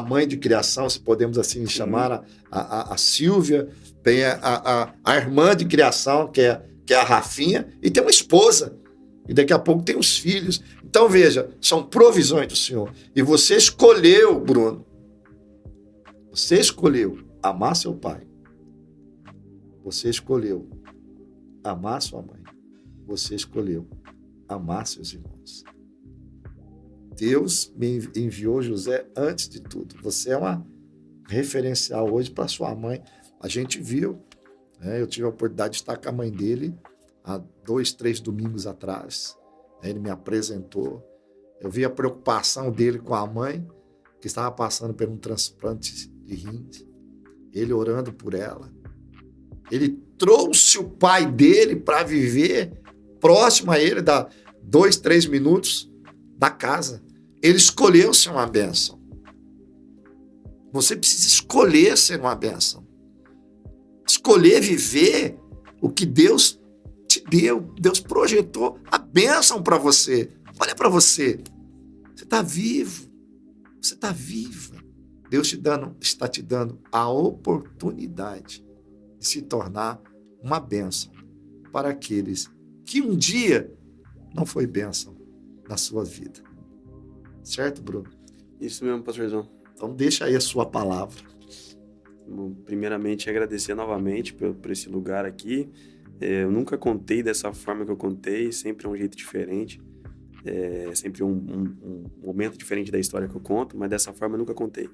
Speaker 1: mãe de criação, se podemos assim chamar, a Silvia, tem a irmã de criação, que é a Rafinha, e tem uma esposa, e daqui a pouco tem os filhos. Então, veja, são provisões do Senhor. E você escolheu, Bruno, você escolheu amar seu pai, você escolheu amar sua mãe, você escolheu amar seus irmãos. Deus me enviou José antes de tudo. Você é uma referencial hoje para sua mãe. A gente viu, eu tive a oportunidade de estar com a mãe dele há 2, 3 domingos atrás. Ele me apresentou. Eu vi a preocupação dele com a mãe, que estava passando por um transplante de rins. Ele orando por ela. Ele trouxe o pai dele para viver próximo a ele, dá 2, 3 minutos da casa. Ele escolheu ser uma bênção. Você precisa escolher ser uma bênção. Escolher viver o que Deus te deu. Deus projetou a bênção para você. Olha para você. Você está vivo. Você está viva. Deus está te dando a oportunidade de se tornar uma bênção para aqueles que um dia não foi bênção na sua vida. Certo, Bruno?
Speaker 2: Isso mesmo, pastorzão.
Speaker 1: Então deixa aí a sua palavra.
Speaker 2: Bom, primeiramente, agradecer novamente por esse lugar aqui. Eu nunca contei dessa forma que eu contei, sempre é um jeito diferente. Sempre um momento diferente da história que eu conto, mas dessa forma eu nunca contei.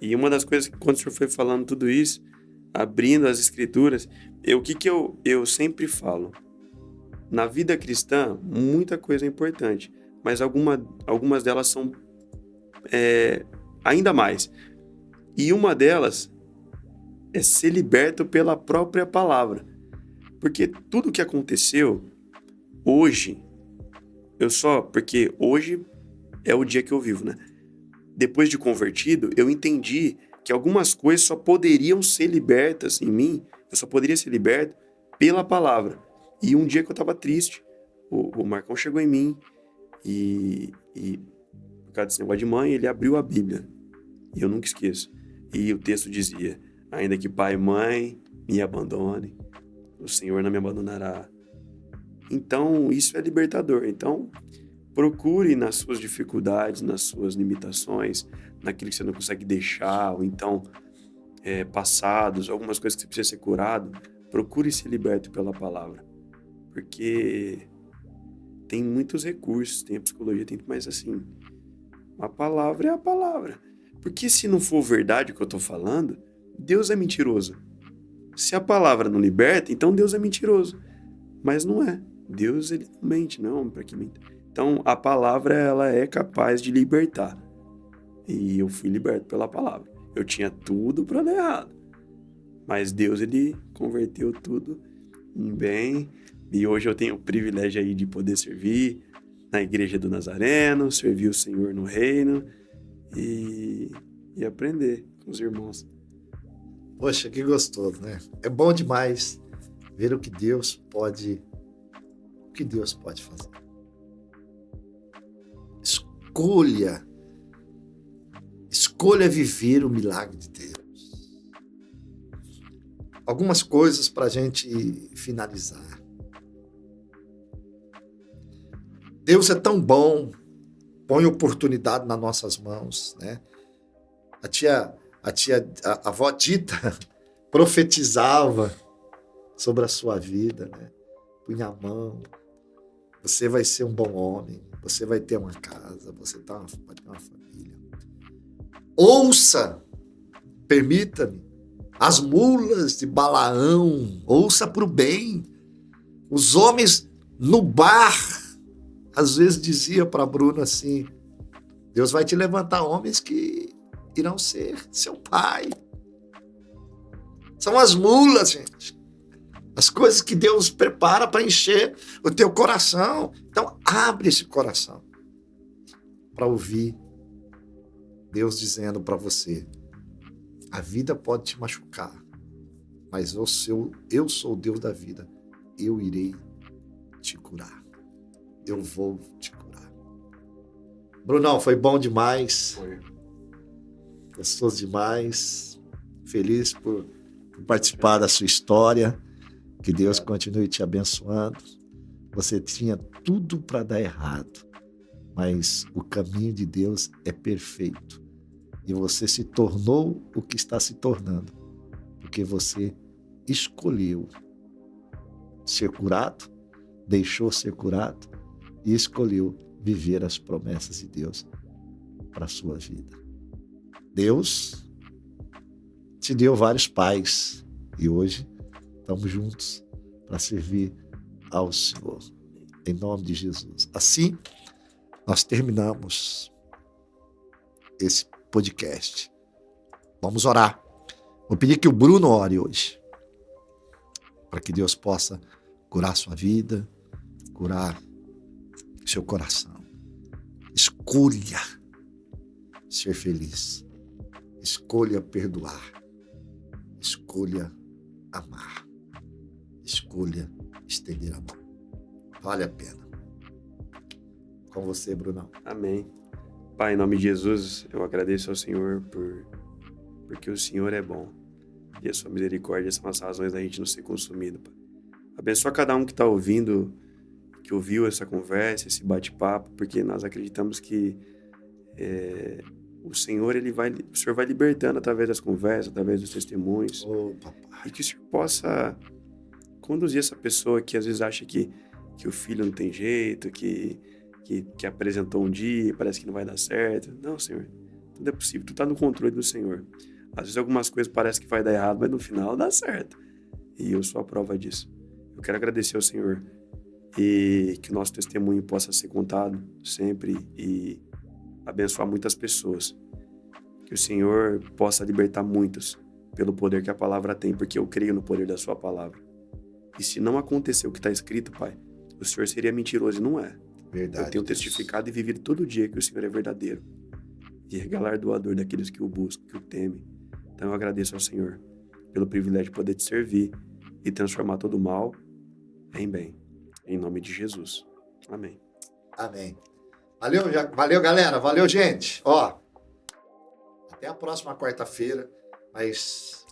Speaker 2: E uma das coisas que quando o senhor foi falando tudo isso, abrindo as escrituras, o que eu sempre falo? Na vida cristã, muita coisa é importante, mas algumas delas são ainda mais. E uma delas é ser liberto pela própria palavra. Porque tudo que aconteceu hoje, porque hoje é o dia que eu vivo, né? Depois de convertido, eu entendi que algumas coisas só poderiam ser libertas em mim, eu só poderia ser liberto pela palavra. E um dia que eu estava triste, o Marcão chegou em mim e por causa desse negócio de mãe, ele abriu a Bíblia. E eu nunca esqueço. E o texto dizia: ainda que pai e mãe me abandonem, o Senhor não me abandonará. Então, isso é libertador. Então, procure nas suas dificuldades, nas suas limitações, naquilo que você não consegue deixar, ou então passados, algumas coisas que você precisa ser curado, procure ser liberto pela palavra. Porque tem muitos recursos, tem a psicologia, mas assim, a palavra é a palavra. Porque se não for verdade o que eu estou falando, Deus é mentiroso. Se a palavra não liberta, então Deus é mentiroso. Mas não é. Deus, ele não mente, não é homem para que mente. Então, a palavra, ela é capaz de libertar. E eu fui liberto pela palavra. Eu tinha tudo para dar errado. Mas Deus, ele converteu tudo em bem. E hoje eu tenho o privilégio aí de poder servir na Igreja do Nazareno, servir o Senhor no reino e aprender com os irmãos.
Speaker 1: Poxa, que gostoso, né? É bom demais ver o que Deus pode fazer. Escolha viver o milagre de Deus. Algumas coisas para a gente finalizar. Deus é tão bom, põe oportunidade nas nossas mãos, né? A avó Dita profetizava sobre a sua vida, né? Punha a mão. Você vai ser um bom homem, você vai ter uma casa, você vai ter uma família. Ouça, permita-me, as mulas de Balaão, ouça para o bem. Os homens no bar, às vezes dizia para Bruno assim, Deus vai te levantar homens que irão ser seu pai. São as mulas, gente. As coisas que Deus prepara para encher o teu coração. Então, abre esse coração para ouvir Deus dizendo para você, a vida pode te machucar, mas eu sou o Deus da vida. Eu irei te curar. Eu vou te curar. Brunão, foi bom demais.
Speaker 2: Foi.
Speaker 1: Gostoso demais. Feliz por participar da sua história. Que Deus continue te abençoando. Você tinha tudo para dar errado, mas o caminho de Deus é perfeito. E você se tornou o que está se tornando, porque você escolheu ser curado, deixou ser curado e escolheu viver as promessas de Deus para a sua vida. Deus te deu vários pais e hoje estamos juntos para servir ao Senhor, em nome de Jesus. Assim, nós terminamos esse podcast. Vamos orar. Vou pedir que o Bruno ore hoje, para que Deus possa curar sua vida, curar seu coração. Escolha ser feliz. Escolha perdoar. Escolha amar. Escolha estender a mão. Vale a pena. Com você, Brunão.
Speaker 2: Amém. Pai, em nome de Jesus, eu agradeço ao Senhor porque o Senhor é bom. E a sua misericórdia são as razões da gente não ser consumido, Pai. Abençoa cada um que está ouvindo, que ouviu essa conversa, esse bate-papo, porque nós acreditamos que o Senhor, o Senhor vai libertando através das conversas, através dos testemunhos.
Speaker 1: Oh, papai.
Speaker 2: E que o Senhor possa conduzir essa pessoa que às vezes acha que o filho não tem jeito, que apresentou um dia, parece que não vai dar certo. Não, Senhor, tudo é possível, tu tá no controle do Senhor. Às vezes algumas coisas parecem que vai dar errado, mas no final dá certo. E eu sou a prova disso. Eu quero agradecer ao Senhor e que o nosso testemunho possa ser contado sempre e abençoar muitas pessoas. Que o Senhor possa libertar muitos pelo poder que a palavra tem, porque eu creio no poder da sua palavra. E se não acontecer o que está escrito, Pai, o Senhor seria mentiroso e não é.
Speaker 1: Verdade.
Speaker 2: Eu tenho testificado e vivido todo dia que o Senhor é verdadeiro e é galardoador daqueles que o buscam, que o temem. Então eu agradeço ao Senhor pelo privilégio de poder te servir e transformar todo o mal em bem. Em nome de Jesus. Amém.
Speaker 1: Amém. Valeu, galera. Valeu, gente. Ó, até a próxima quarta-feira. Mas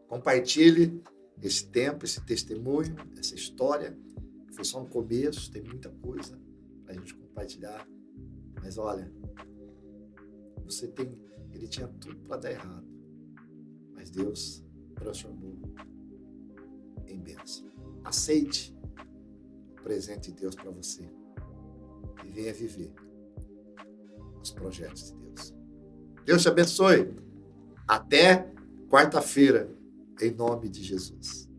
Speaker 1: compartilhe esse tempo, esse testemunho, essa história. Foi só um começo, tem muita coisa pra gente compartilhar. Mas olha, ele tinha tudo para dar errado. Mas Deus transformou em bênção. Aceite o presente de Deus para você. E venha viver os projetos de Deus. Deus te abençoe. Até quarta-feira, em nome de Jesus.